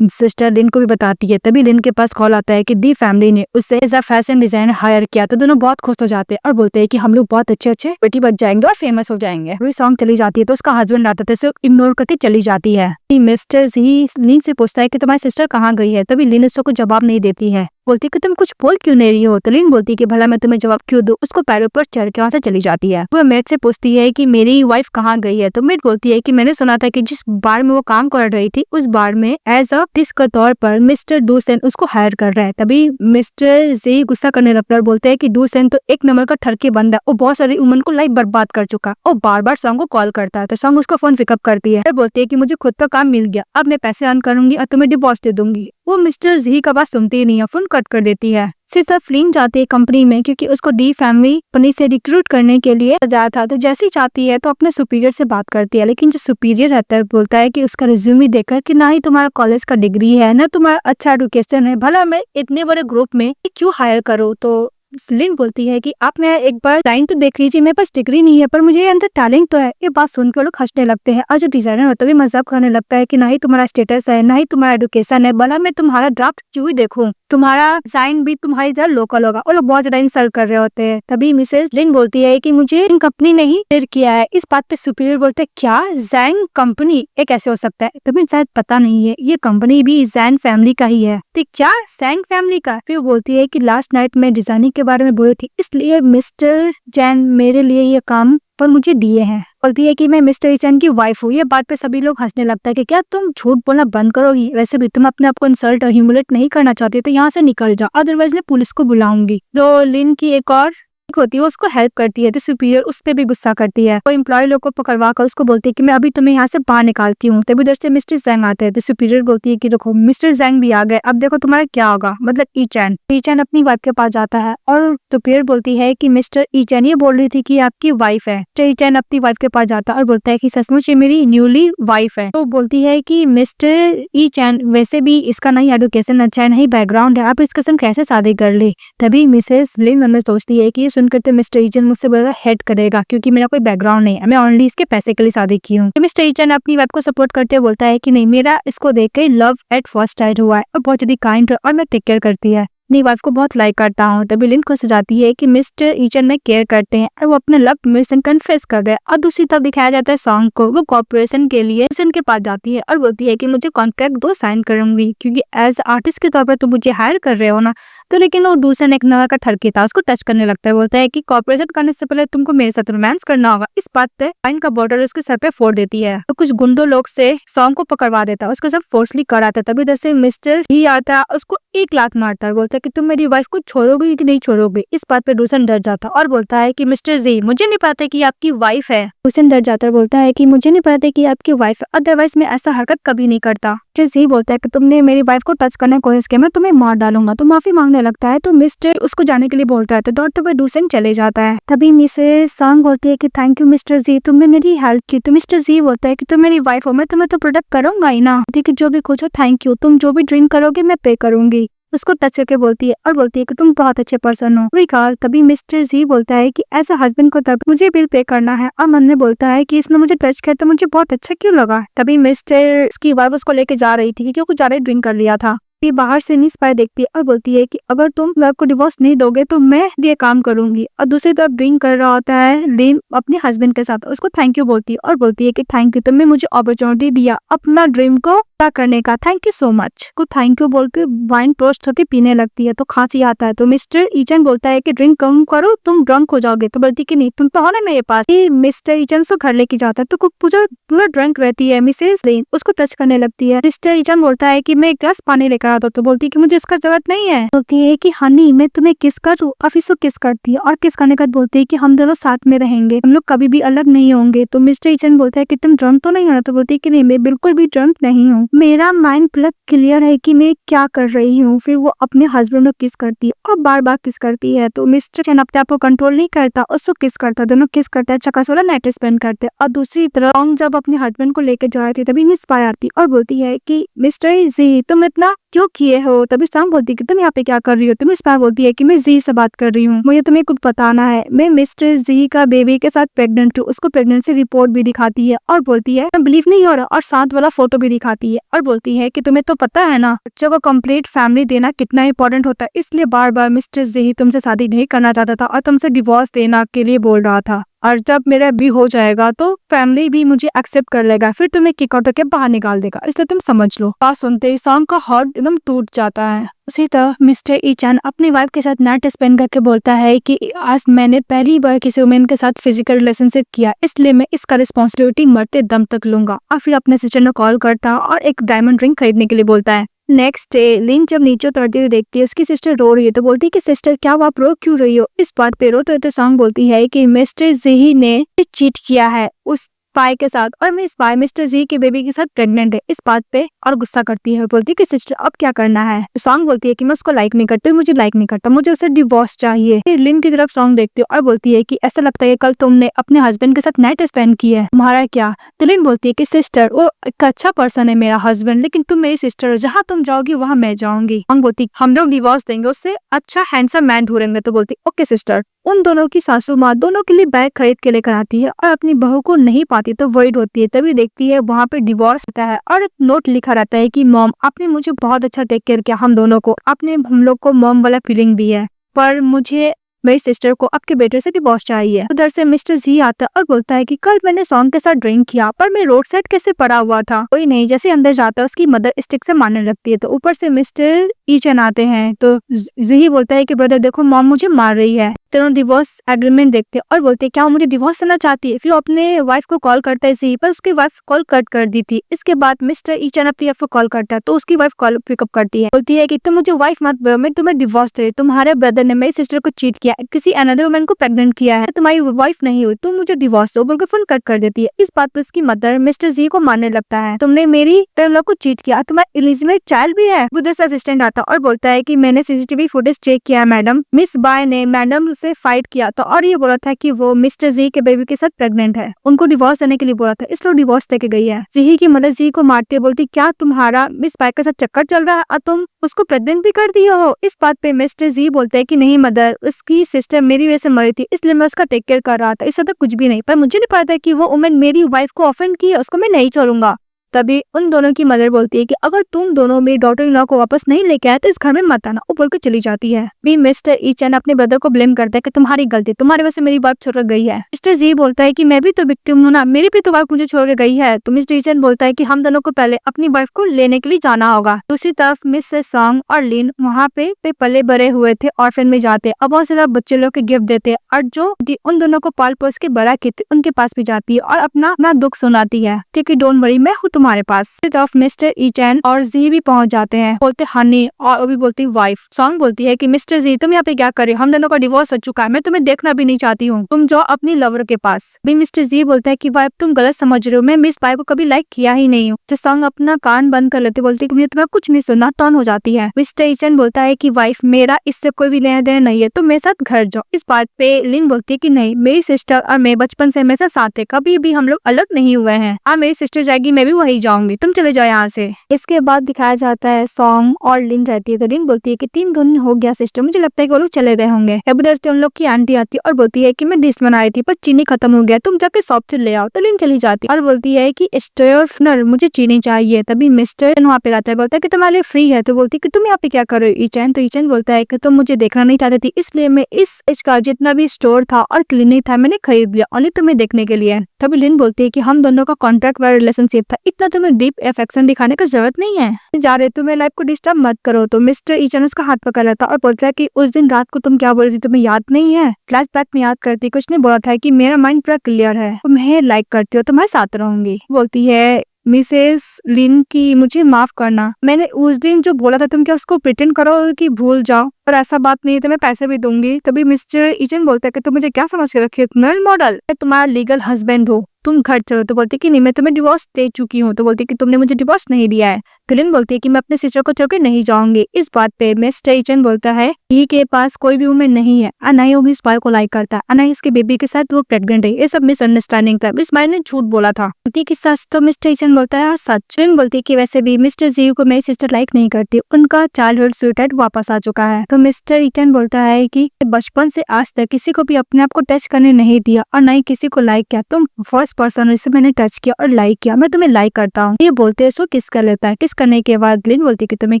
सिस्टर लिन को भी बताती है। तभी लिन के पास कॉल आता है कि दी फैमिली ने उसे as a fashion designer hire किया। तो दोनों बहुत खुश हो जाते हैं और बोलते हैं कि हम लोग बहुत अच्छे अच्छे बेटी बच जाएंगे और फेमस हो जाएंगे। वही सॉन्ग चली जाती है तो उसका हस्बैंड आता है, इग्नोर करके चली जाती है। मिस्टर जी लिन से पूछता है कि तुम्हारी सिस्टर कहाँ गई है। तभी लिन उसको जवाब नहीं देती है, बोलती कि तुम कुछ बोल क्यों नहीं रही हो। तो लिन बोलती कि भला मैं तुम्हें जवाब क्यों दूं। उसको पैरों पर चढ़ के वहां से चली जाती है। वो मेट से पूछती है कि मेरी वाइफ कहाँ गई है। तो मेट बोलती है कि मैंने सुना था कि जिस बार में वो काम कर रही थी उस बार में एज अ डिस्क के तौर पर मिस्टर डूसेन उसको हायर कर रहा है। तभी मिस्टर जी गुस्सा करने लगता है और बोलते हैं कि डूसेन तो एक नंबर का ठरकी बंदा, वो बहुत सारी वुमन को लाइफ बर्बाद कर चुका और बार बार सॉन्ग को कॉल करता है। तो सॉन्ग उसका फोन पिकअप करती है और बोलती है कि मुझे खुद का काम मिल गया, अब मैं पैसे अर्न करूंगी और तुम्हें डिवोर्स दे दूंगी। वो मिस्टर जी का बात सुनती ही नहीं है, फोन कट कर देती है। सिर्फ लिन जाती है कंपनी में क्योंकि उसको डी फैमिली कंपनी से रिक्रूट करने के लिए जाया था। तो जैसे ही चाहती है तो अपने सुपीरियर से बात करती है, लेकिन जो सुपीरियर रहता है बोलता है कि उसका रिज्यूमे देखकर कि ना ही तुम्हारा कॉलेज का डिग्री है ना तुम्हारा अच्छा एजुकेशन है, भला मैं इतने बड़े ग्रुप में क्यों हायर करूँ। तो लिन बोलती है कि आप मैं एक बार लाइन तो देख लीजिए, मेरे पास डिग्री नहीं है पर मुझे अंदर टैलेंट तो है। ये बात सुन के लोग हंसने लगते हैं और जो डिजाइनर होता है मजाक करने लगता है कि ना ही तुम्हारा स्टेटस है ना ही तुम्हारा एजुकेशन है, भला मैं तुम्हारा ड्राफ्ट क्यों ही देखूं, तुम्हारा डिजाइन भी तुम्हारी तरह लोकल होगा। और लोग बहुत ज्यादा इंसल्ट कर रहे होते हैं। तभी मिसेस लिन बोलती है कि मुझे कंपनी ने ही हायर किया है। इस बात पे सुपीरियर बोलते हैं क्या जैंग कंपनी, ये कैसे हो सकता है, तुम्हें शायद पता नहीं है ये कंपनी भी जैन फैमिली का ही है। तो क्या जैंग फैमिली का। फिर बोलती है कि लास्ट नाइट में डिजाइनिंग के बारे में बोली थी, इसलिए मिस्टर जैन मेरे लिए ये काम पर मुझे दिए हैं। बोलती है कि मैं मिस्टर जैन की वाइफ हूँ। ये बात पे सभी लोग हंसने लगता है कि क्या तुम झूठ बोलना बंद करोगी, वैसे भी तुम अपने आप को इंसल्ट और ह्यूमिलेट नहीं करना चाहती तो यहाँ से निकल जाओ, अदरवाइज मैं पुलिस को बुलाऊंगी। तो लिन की एक और होती है उसको हेल्प करती है तो सुपीरियर उस पे भी गुस्सा करती है। वो एम्प्लॉय लोग को पकड़वा कर उसको बोलती है कि मैं अभी तुम्हें यहाँ से बाहर निकालती हूँ। तभी उधर से मिस्टर जैंग आते हैं तो सुपीरियर बोलती है कि देखो मिस्टर जैंग भी आ गए, अब देखो तुम्हारा क्या होगा। मतलब ईचैन अपनी वाइफ के पास जाता है और सुपीरियर बोलती है कि मिस्टर ईचैन ये बोल रही थी कि आपकी वाइफ है। तो ईचैन अपनी वाइफ के पास जाता है और बोलता है कि सचमुच ये मेरी न्यूली वाइफ है। तो बोलती है कि मिस्टर ईचैन वैसे भी इसका नहीं एडुकेशन अच्छा है नहीं बैकग्राउंड है, आप इसके संग कैसे शादी कर ले। तभी मिसेस लिन में सोचती है कि सुनकर तो मिस्टर ईचन मुझसे बड़ा हेट करेगा क्योंकि मेरा कोई बैकग्राउंड नहीं है, मैं ओनली इसके पैसे के लिए शादी की हूँ। तो मिस्टर ईचन अपनी वाइफ को सपोर्ट करते हुए बोलता है कि नहीं मेरा इसको देख के लव एट फर्स्ट साइट हुआ है और बहुत जल्दी काइंड है और मैं टेक केयर करती है, अपनी वाइफ को बहुत लाइक करता हूँ। तभी लिन को सजाती है कि मिस्टर ईचन में केयर करते हैं और वो अपने लव मिशन कन्फेस कर रहे हैं। और दूसरी तरफ दिखाया जाता है सॉन्ग को, वो कॉर्पोरेशन के लिए के पास जाती है और बोलती है कि मुझे कॉन्ट्रैक्ट दो साइन करूंगी क्योंकि एज आर्टिस्ट के तौर पर तुम मुझे हायर कर रहे हो ना। तो लेकिन वो डूसन एक नवा का ठरकी था, उसको टच करने लगता है, बोलता है कि कॉर्पोरेशन करने से पहले तुमको मेरे साथ रोमांस करना होगा। इस बात पे साइन का बॉर्डर उसके सर पे फोड़ देती है तो कुछ गुंडों लोग से सॉन्ग को पकड़वा देता है, उसको सब फोर्सली कराता है। तभी जैसे मिस्टर ही आता है उसको एक लात मारता है, बोलता है कि तुम मेरी वाइफ को छोड़ोगे कि नहीं छोड़ोगे। इस बात पे डूसन डर जाता और बोलता है कि मिस्टर जी मुझे नहीं पता कि आपकी वाइफ है। डूसन डर जाता और बोलता है कि मुझे नहीं पता कि आपकी वाइफ है, अदरवाइज मैं ऐसा हरकत कभी नहीं करता। मिस्टर जी बोलता है कि तुमने मेरी वाइफ को टच करने की कोशिश किया, मैं तुम्हें मार डालूंगा। तो माफी मांगने लगता है तो मिस्टर उसको जाने के लिए बोलता है तो दौड़ते हुए डूसन चले जाता है। तभी मिसेस सॉन्ग बोलती है कि थैंक यू मिस्टर जी, तुमने मेरी हेल्प की। तो मिस्टर जी बोलता है कि तुम मेरी वाइफ हो, मैं तुम्हें तो प्रोटेक्ट करूंगा ही ना, देखिए जो भी कुछ हो थैंक यू, तुम जो भी ड्रीम करोगे मैं पे करूंगी। उसको टच करके बोलती है और बोलती है कि तुम बहुत अच्छे पर्सन हो। विकार तभी मिस्टर जी बोलता है कि ऐसा हस्बैंड को तब मुझे बिल पे करना है और मन में बोलता है कि इसने मुझे टच किया तो मुझे बहुत अच्छा क्यों लगा। तभी मिस्टर की वाइफ उसको लेके जा रही थी क्योंकि कुछ ज्यादा ड्रिंक कर लिया था। ये बाहर से मिस पाई देखती है और बोलती है कि अगर तुम लव को डिवोर्स नहीं दोगे तो मैं ये काम करूंगी। और दूसरी तरफ ड्रिंक कर रहा होता है लिन अपने हस्बैंड के साथ, उसको थैंक यू बोलती है और बोलती है कि थैंक यू, तुमने मुझे अपॉर्चुनिटी दिया अपना ड्रीम को पूरा करने का, थैंक यू सो मच। को थैंक यू बोल के वाइन टोस्ट होकर पीने लगती है तो खांसी आता है। तो मिस्टर ईचन बोलता है कि ड्रिंक कम करो, तुम ड्रंक हो जाओगे। तो बोलती कि नहीं, तुम तो हो ना मेरे पास। मिस्टर ईचन को घर लेके जाता है तो पूरा ड्रंक रहती है। मिसेस लिन उसको टच करने लगती है। मिस्टर ईचन बोलता है कि मैं एक गिलास पानी लेकर आता हूँ। तो बोलती है कि मुझे इसका जरूरत नहीं है। बोलती है कि हनी मैं तुम्हें किस करूँ, काफी सो किस करती है और किस करने का बोलती है कि हम दोनों साथ में रहेंगे, हम लोग कभी भी अलग नहीं होंगे। तो मिस्टर ईचन बोलता है कि तुम ड्रंक तो नहीं हो ना। तो बोलती है कि नहीं, मैं बिल्कुल भी ड्रंक नहीं हूँ, मेरा माइंड प्लग क्लियर है कि मैं क्या कर रही हूँ। फिर वो अपने हस्बैंड को किस करती है और बार बार किस करती है। तो मिस्टर ईचन अपने आप को कंट्रोल नहीं करता, उसको किस करता, दोनों किस करते हैं, चकाचौंध नाइट स्पेंड करते हैं। और दूसरी तरफ सॉन्ग जब अपने हस्बैंड को लेकर जा रही थी तभी मिस पाई आती और बोलती है कि मिस्टर जी तुम इतना क्यों किए हो। तभी सॉन्ग बोलती है कि तुम यहाँ पे क्या कर रही हो। तो मिस पाई बोलती है कि मैं जी से बात कर रही हूँ, मुझे तुम्हें कुछ बताना है, मैं मिस्टर जी का बेबी के साथ प्रेग्नेंट हूँ। उसको प्रेगनेंसी रिपोर्ट भी दिखाती है और बोलती है बिलीव नहीं हो रहा, और साथ वाला फोटो भी दिखाती है और बोलती है कि तुम्हें तो पता है ना बच्चों को कंप्लीट फैमिली देना कितना इंपॉर्टेंट होता है, इसलिए बार बार मिस्टर जी तुमसे शादी नहीं करना चाहता था और तुमसे डिवोर्स देना के लिए बोल रहा था, और जब मेरा भी हो जाएगा तो फैमिली भी मुझे एक्सेप्ट कर लेगा, फिर तुम्हें किक आउट करके बाहर निकाल देगा, इसलिए तुम समझ लो। बात सुनते ही सॉन्ग का हार्ट एकदम टूट जाता है। उसी तरह मिस्टर ईचन अपनी वाइफ के साथ नाइट स्पेंड करके बोलता है कि आज मैंने पहली बार किसी वुमेन के साथ फिजिकल रिलेशनशिप किया, इसलिए मैं इसका रिस्पॉन्सिबिलिटी मरते दम तक लूंगा। और फिर अपने सिस्टर को कॉल करता और एक डायमंड रिंग खरीदने के लिए बोलता है। नेक्स्ट डे लिन जब नीचे उतरती हुई देखती है उसकी सिस्टर रो रही है तो बोलती है कि सिस्टर क्या आप रो क्यों रही हो। इस बात पे रो तो सॉन्ग बोलती है कि मिस्टर जी ने चीट किया है उस स्पाई के साथ और मैं स्पाई मिस्टर जी के बेबी के साथ प्रेग्नेंट है, इस बात पे और गुस्सा करती है। बोलती है कि सिस्टर अब क्या करना है। सॉन्ग बोलती है कि मैं उसको लाइक नहीं करती, मुझे लाइक नहीं करता, मुझे उससे डिवोर्स चाहिए। फिर लिन की तरफ सॉन्ग देखती है और बोलती है कि ऐसा लगता है कल तुमने अपने हस्बैंड के साथ नाइट स्पेंड की है, तुम्हारा क्या। तो लिन बोलती है कि सिस्टर वो एक अच्छा पर्सन है मेरा हस्बैंड, लेकिन तुम मेरी सिस्टर हो, जहाँ तुम जाओगी वहाँ मैं जाऊंगी। सॉन्ग बोलती हम लोग डिवोर्स देंगे, उससे अच्छा हैंडसम मैन ढूंढेंगे। तो बोलती ओके सिस्टर। उन दोनों की सासू माँ दोनों के लिए बैग खरीद के लेकर आती है और अपनी बहू को नहीं पाती तो वर्ried होती है। तभी देखती है वहाँ पे डिवोर्स होता है और एक नोट लिखा रहता है कि मॉम आपने मुझे बहुत अच्छा टेक केयर किया, हम दोनों को, आपने हम लोग को मॉम वाला फीलिंग भी है, पर मुझे मेरी सिस्टर को आपके बेटे से डिवोर्स चाहिए। उधर से मिस्टर जी आता और बोलता है कि कल मैंने सॉन्ग के साथ ड्रिंक किया पर मैं रोड साइड कैसे पड़ा हुआ था। कोई नहीं, जैसे अंदर जाता है उसकी मदर स्टिक से मारने लगती है। तो ऊपर से मिस्टर ईचन आते हैं तो जी बोलता है कि ब्रदर देखो मॉम मुझे मार रही है। दोनों डिवोर्स एग्रीमेंट देखते हैं और बोलते हैं क्या वो मुझे डिवोर्स देना चाहती है। फिर अपने वाइफ को कॉल करता है जी, पर उसकी वाइफ कॉल कट कर दी थी। इसके बाद मिस्टर ईचन अपनी वाइफ को कॉल करता है तो उसकी वाइफ कॉल पिकअप करती है, बोलती है कि तुम मुझे वाइफ मत बोलो, मैं तुम्हें डिवोर्स दे, तुम्हारे ब्रदर ने मेरी सिस्टर को चीट किया, किसी अनदर वुमन को प्रेग्नेंट किया है, तुम्हारी वाइफ नहीं हुई, तुम मुझे डिवोर्स दो बोलकर फोन कट कर देती है। इस बात पर उसकी मदर मिस्टर जी को मारने लगता है, तुमने मेरी टर्न को चीट किया, तुम्हारा इलिजिबेट चाइल्ड भी है। बुद्ध असिस्टेंट आता और बोलता है कि मैंने सीसीटीवी फुटेज चेक किया मैडम, मिस बाय ने मैडम से फाइट किया था और ये बोला था कि वो मिस्टर जी के बेबी के साथ प्रेग्नेंट है, उनको डिवोर्स देने के लिए बोला था, इसलिए डिवोर्स देके गई है। जी की मदर जी को मारती है, बोलती क्या तुम्हारा मिस बाय के साथ चक्कर चल रहा है और तुम उसको प्रेग्नेंट भी कर दी हो। इस बात पे मिस्टर जी बोलते हैं कि नहीं मदर, उसकी सिस्टर मेरी वजह से मरी थी इसलिए मैं उसका टेक केयर कर रहा था, इससे तो कुछ भी नहीं, पर मुझे नहीं पता कि वो वुमन मेरी वाइफ को ऑफेंड की है, उसको मैं नहीं छोड़ूंगा। तभी उन दोनों की मदर बोलती है कि अगर तुम दोनों मेरी डॉटर इन लॉ को वापस नहीं लेके आए तो इस घर में मत आना, वो बोलकर चली जाती है। भी मिस्टर ईचन अपने ब्रदर को ब्लेम करता है कि तुम्हारी गलती, तुम्हारी वजह से मेरी वाइफ छोड़ गई है। मिस्टर जी बोलता है कि मैं भी तो विक्टिम हूँ ना, मेरी भी तो वाइफ मुझे छोड़ के गई है। तो मिस्टर ईचन बोलता है कि हम दोनों को पहले अपनी वाइफ को लेने के लिए जाना होगा। दूसरी तरफ मिसेस सॉन्ग और लिन वहाँ पे पले बड़े हुए थे ऑर्फन में जाते और बहुत सारा बच्चे लोग के गिफ्ट देते और जो उन दोनों को पाल पोस के बड़ा की थी उनके पास भी जाती है और अपना दुख सुनाती है, क्योंकि डोंट वरी मैं हूँ तुम्हारे पास। मिस्टर ईचन और जी भी पहुंच जाते हैं, बोलते हनी और वो भी बोलती वाइफ। सॉन्ग बोलती है कि मिस्टर जी तुम यहाँ पे क्या कर रहे हो, हम दोनों का डिवोर्स हो चुका है, मैं तुम्हें देखना भी नहीं चाहती हूँ, तुम जाओ अपनी लवर के पास। भी मिस्टर जी बोलता है कि वाइफ तुम गलत समझ रहे हो, मैं मिस बाय को कभी लाइक किया ही नहीं हूँ। तो सॉन्ग अपना कान बंद कर लेते, बोलती है मुझे तुम्हें कुछ नहीं सुनना, टर्न हो जाती है। मिस्टर ईचन बोलता है कि वाइफ मेरा इससे कोई भी लेना देना नहीं है, तुम मेरे साथ घर जाओ। इस बात पे लिन बोलती है कि नहीं, मेरी सिस्टर और मैं बचपन से हमेशा साथ है, कभी भी हम लोग अलग नहीं हुए हैं, मेरी सिस्टर जाएगी मैं भी वही नहीं जाऊंगी, तुम चले जाओ यहाँ से। इसके बाद दिखाया जाता है सॉन्ग और लिन रहती है। तो लिन बोलती है कि 3 दिन हो गया सिस्टर, मुझे लगता है कि वो लोग चले गए होंगे। उधर से उन लोग की आंटी आती है और बोलती है कि मैं डिश बनाई थी पर चीनी खत्म हो गया, तुम जाके शॉप से ले आओ। तो लिन चली जाती है और बोलती है कि स्टोरनर मुझे चीनी चाहिए। तभी मिस्टर वहाँ पे आता है, बोलता है कि तुम्हारे लिए फ्री है। तो बोलती है कि तुम यहाँ पे क्या कर रहे हो ईचैन। तो ईचैन बोलता है कि तुम मुझे देखना नहीं चाहती थी, इसलिए मैं इसका जितना भी स्टोर था और क्लिनिक था मैंने खरीद लिया ओनली तुम्हें देखने के लिए। तभी लिन बोलती है कि हम दोनों का कॉन्ट्रैक्ट वाला रिलेशनशिप था, इतना तुम्हें डीप अफेक्शन दिखाने की जरूरत नहीं है, जा रहे तुम्हें लाइफ को डिस्टर्ब मत करो। तो मिस्टर ईचन उसका हाथ पकड़ लेता और बोलता है कि उस दिन रात को तुम क्या बोल रही थी, तुम्हें याद नहीं है। फ्लैशबैक में याद करती, कुछ नहीं बोला था कि मेरा माइंड पूरा क्लियर है, तुम्हें लाइक करती हो, तुम्हारे साथ रहूंगी। बोलती है मिसेस लिन की मुझे माफ करना, मैंने उस दिन जो बोला था तुम क्या उसको प्रिटेंड करो कि भूल जाओ, पर ऐसा बात नहीं है, तो मैं पैसे भी दूंगी। तभी मिस्टर ईचन बोलता है कि तुम मुझे क्या समझ के रखी हो, नल मॉडल, मैं तुम्हारा लीगल हस्बैंड हूँ, तुम घर चलो। तो बोलती कि नहीं मैं तुम्हें डिवोर्स दे चुकी हूँ। तो बोलती कि तुमने मुझे डिवोर्स नहीं दिया है। लिन बोलती है कि मैं अपने सिस्टर को छोड़ के नहीं जाऊंगी। इस बात पे मिस्टर ईचन बोलता है ही के पास कोई भी वुमेन नहीं है और ना ही वो इस बॉय को लाइक करता है, ना ही इसके बेबी के साथ वो प्रेग्नेंट है, ये सब मिसअंडरस्टैंडिंग था, इस बॉय ने झूठ बोला था। बोलती कि सच। तो मिस्टर ईचन बोलता है सच। लिन बोलती है कि वैसे भी मिस्टर जी को मेरी सिस्टर लाइक नहीं करती, उनका चाइल्डहुड स्वीटहार्ट वापस आ चुका है। तो मिस्टर ईचन बोलता है कि बचपन से आज तक किसी को भी अपने आप को टच करने नहीं दिया और ना ही किसी को लाइक किया, तुम फर्स्ट पर्सन हो, इसे मैंने टच किया और लाइक किया, मैं तुम्हें लाइक करता हूँ। ये बोलते हैं सो किस कर लेता है। किस करने के बाद लिन बोलती है कि तुम्हें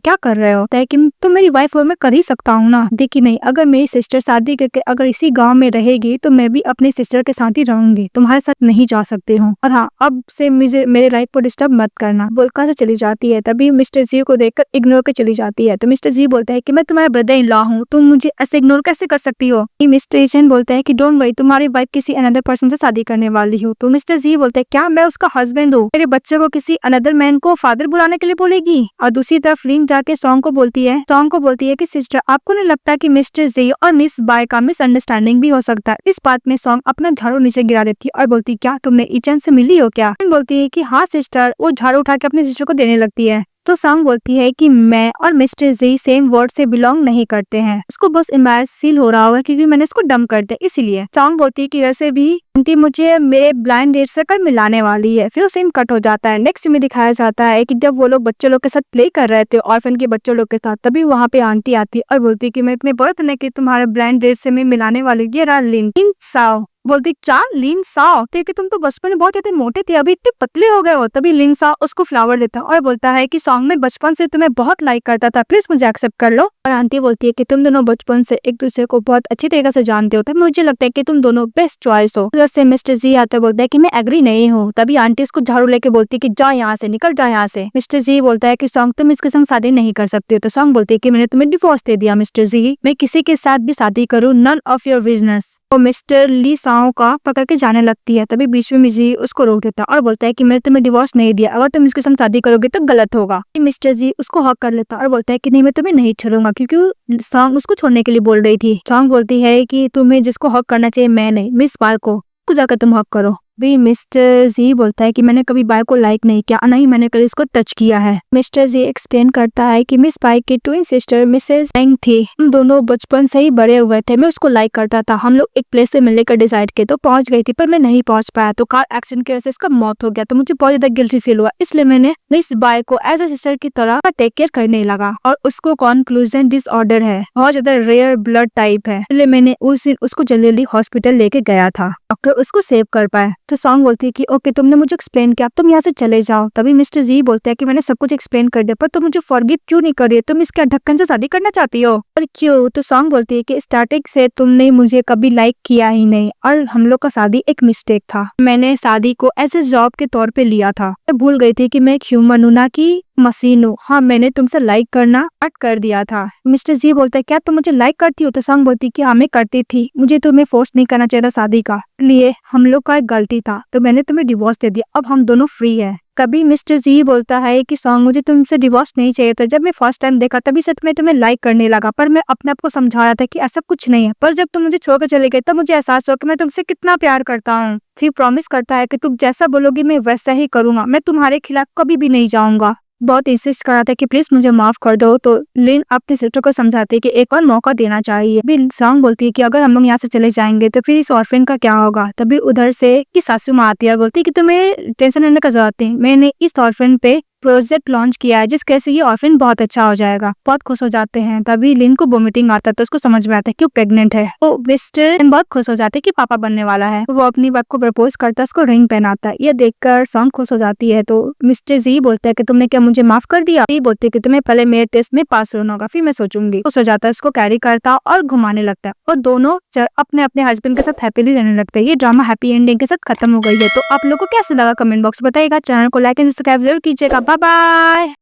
क्या कर रहे हो, कि तुम मेरी वाइफ हो, मैं कर ही सकता हूँ ना। देखी नहीं, अगर मेरी सिस्टर शादी करके अगर इसी गाँव में रहेगी तो मैं भी अपनी सिस्टर के साथ ही रहूंगी, तुम्हारे साथ नहीं जा सकती हूँ, और हाँ अब से मुझे मेरे लाइफ को डिस्टर्ब मत करना, बोलकर से चली जाती है। तभी मिस्टर जी को देखकर इग्नोर कर चली जाती है। तो मिस्टर जी बोलता है कि मैं तुम्हारा ब्रदर इन लॉ हूँ, तुम मुझे ऐसे इग्नोर कैसे कर सकती हो। मिस्टर ईचन बोलता है कि डोंट वरी, तुम्हारी वाइफ किसी अनदर पर्सन से शादी करने वाली हो। तो मिस्टर जी बोलते हैं क्या मैं उसका हस्बैंड हूँ, मेरे बच्चे को किसी अनदर मैन को फादर बुलाने के लिए बोलेगी। और दूसरी तरफ लिन जाके सॉन्ग को बोलती है कि सिस्टर आपको नहीं लगता कि मिस्टर जी और मिस बाय का मिसअंडरस्टैंडिंग भी हो सकता है। इस बात में सॉन्ग अपना झाड़ू नीचे गिरा देती है और बोलती क्या तुमने ईचन से मिली हो क्या। बोलती है कि हाँ सिस्टर। वो झाड़ू उठा के अपने सिस्टर को देने लगती है। तो सॉन्ग बोलती है कि मैं और मिस्टर जी सेम वर्ड से बिलोंग नहीं करते हैं, उसको बस एम्बैरेस फील हो रहा होगा क्योंकि मैंने इसको डंप कर दिया इसीलिए। सॉन्ग बोलती है कि वैसे भी आंटी मुझे मेरे ब्लाइंड डेट से कर मिलाने वाली है। फिर सीन कट हो जाता है। नेक्स्ट में दिखाया जाता है कि जब वो लोग बच्चों लोग के साथ प्ले कर रहे थे ऑर्फन के बच्चों लोग के साथ, तभी वहाँ पे आंटी आती है और बोलती है कि मैं इतने बड़े थे कि तुम्हारे ब्लाइंड डेट से मैं मिलाने वाली, ये रहा लिन साओ। बोलती चार लिन साओ, कि तुम तो बचपन में बहुत ज्यादा मोटे थे, अभी इतने पतले हो गए हो। तभी लिन साओ उसको फ्लावर देता है और बोलता है कि सॉन्ग में बचपन से तुम्हें बहुत लाइक करता था, प्लीज मुझे एक्सेप्ट कर लो। और आंटी बोलती है कि तुम दोनों बचपन से एक दूसरे को बहुत अच्छी तरीके से जानते हो, तब मुझे लगता है कि तुम दोनों बेस्ट चॉइस हो। उधर से मिस्टर जी आता बोलता है कि मैं एग्री नहीं हूँ। तभी आंटी इसको झाड़ू लेके बोलती है कि जा यहाँ से, निकल जा यहाँ से। मिस्टर जी बोलता है कि सॉन्ग तुम इसके संग शादी नहीं कर सकती हो। तो सॉन्ग बोलती है कि मैंने तुम्हें डिवोर्स दे दिया मिस्टर जी, मैं किसी के साथ भी शादी करूँ, नन ऑफ योर बिजनेस। वो मिस्टर ली साओ का पकड़ के जाने लगती है। तभी बीच में मिजी उसको रोक देता है और बोलता है कि मैंने तुम्हें डिवोर्स नहीं दिया, अगर तुम इसके साथ शादी करोगे तो गलत होगा। मिस्टर जी उसको हक कर लेता और बोलता है कि नहीं मैं तुम्हें नहीं छोड़ूंगा, क्योंकि सॉन्ग उसको छोड़ने के लिए बोल रही थी। सॉन्ग बोलती है कि तुम्हें जिसको हक करना चाहिए मैं नहीं, मिस बाय को जाकर तुम हक करो। भी मिस्टर जी बोलता है कि मैंने कभी बाय को लाइक नहीं किया, नहीं मैंने कभी इसको टच किया है। मिस्टर जी एक्सप्लेन करता है कि मिस बाय की ट्विन सिस्टर मिसेस एंग थी, हम दोनों बचपन से ही बड़े हुए थे, मैं उसको लाइक करता था, हम लोग एक प्लेस से मिलने का डिसाइड किए तो पहुंच गई थी, पर मैं नहीं पहुंच पाया, तो कार एक्सीडेंट की वजह से इसका मौत हो गया, तो मुझे बहुत ज्यादा गिल्टी फील हुआ, इसलिए मैंने मिस बाय को एज ए सिस्टर की तरह टेक केयर करने लगा। और उसको कॉन्क्लूजन डिसऑर्डर है, बहुत ज्यादा रेयर ब्लड टाइप है, इसलिए मैंने उस दिन उसको जल्दी हॉस्पिटल लेके गया था, डॉक्टर उसको सेव कर पाए। तो सॉन्ग बोलती है कि ओके तुमने मुझे एक्सप्लेन किया, तुम यहाँ से चले जाओ। तभी मिस्टर जी बोलते हैं कि मैंने सब कुछ एक्सप्लेन कर दिया, पर तुम मुझे फॉरगिव क्यों नहीं कर रही हो, तुम इसके ढक्कन से शादी करना चाहती हो और क्यों। तो सॉन्ग बोलती है कि स्टार्टिंग से तुमने मुझे कभी लाइक किया ही नहीं और हम लोग का शादी एक मिस्टेक था, मैंने शादी को एज ए जॉब के तौर पे लिया था, मैं भूल गई थी कि मैं एक ह्यूमन हूं ना कि मशीन हूँ। हाँ मैंने तुमसे लाइक करना स्टार्ट कर दिया था। मिस्टर जी बोलता है क्या तुम मुझे लाइक करती हो। तो सॉन्ग बोलती है कि हाँ मैं करती थी, मुझे तुम्हें फोर्स नहीं करना चाहिए था शादी का, इसलिए हम लोग का एक गलती था, तो मैंने तुम्हें डिवोर्स दे दिया, अब हम दोनों फ्री है। कभी मिस्टर जी बोलता है कि सॉन्ग मुझे तुमसे डिवोर्स नहीं चाहिए था, जब मैं फर्स्ट टाइम देखा तभी से मैं तुम्हें लाइक करने लगा, पर मैं अपने आप को समझाया था कि ऐसा कुछ नहीं है, पर जब तुम मुझे छोड़कर चले गए तब मुझे एहसास हुआ कि मैं तुमसे कितना प्यार करता हूँ। फिर प्रॉमिस करता है कि तुम जैसा बोलोगी मैं वैसा ही करूंगा, मैं तुम्हारे खिलाफ कभी भी नहीं जाऊंगा। बहुत इंसिस्ट करा था कि प्लीज मुझे माफ कर दो, तो लिन अपनी सिस्टर को समझाती है कि एक और मौका देना चाहिए। भी सॉन्ग बोलती है कि अगर हम लोग यहाँ से चले जाएंगे तो फिर इस ऑर्फन का क्या होगा। तभी उधर से की सासू माँ आती है और बोलती है कि तुम्हें टेंशन लेने का जरूरत नहीं, मैंने इस ऑर्फन पे प्रोजेक्ट लॉन्च किया है जिसके से ये ऑर्फन बहुत अच्छा हो जाएगा। बहुत खुश हो जाते हैं। तभी लिन को वोमिटिंग आता है तो उसको समझ में आता है कि वो प्रेग्नेंट है। वो मिस्टर बहुत खुश हो जाते हैं कि पापा बनने वाला है। वो अपनी बात को प्रपोज करता है, उसको रिंग पहनाता है। ये देखकर सॉन्ग खुश हो जाती है। तो मिस्टर जी बोलता है कि तुमने क्या मुझे माफ कर दिया। ये बोलते है कि तुम्हें पहले मेरे टेस्ट में पास होना होगा, फिर मैं सोचूंगी। खुश हो जाता है, उसको कैरी करता और घुमाने लगता है और दोनों अपने अपने हस्बैंड के साथ हैप्पीली रहने लगते हैं। ये ड्रामा हैप्पी एंडिंग के साथ खत्म हो गई है। तो आप लोगों को कैसे लगा कमेंट बॉक्स बताइएगा। चैनल को लाइक एंड सब्सक्राइब जरूर कीजिएगा। Bye bye.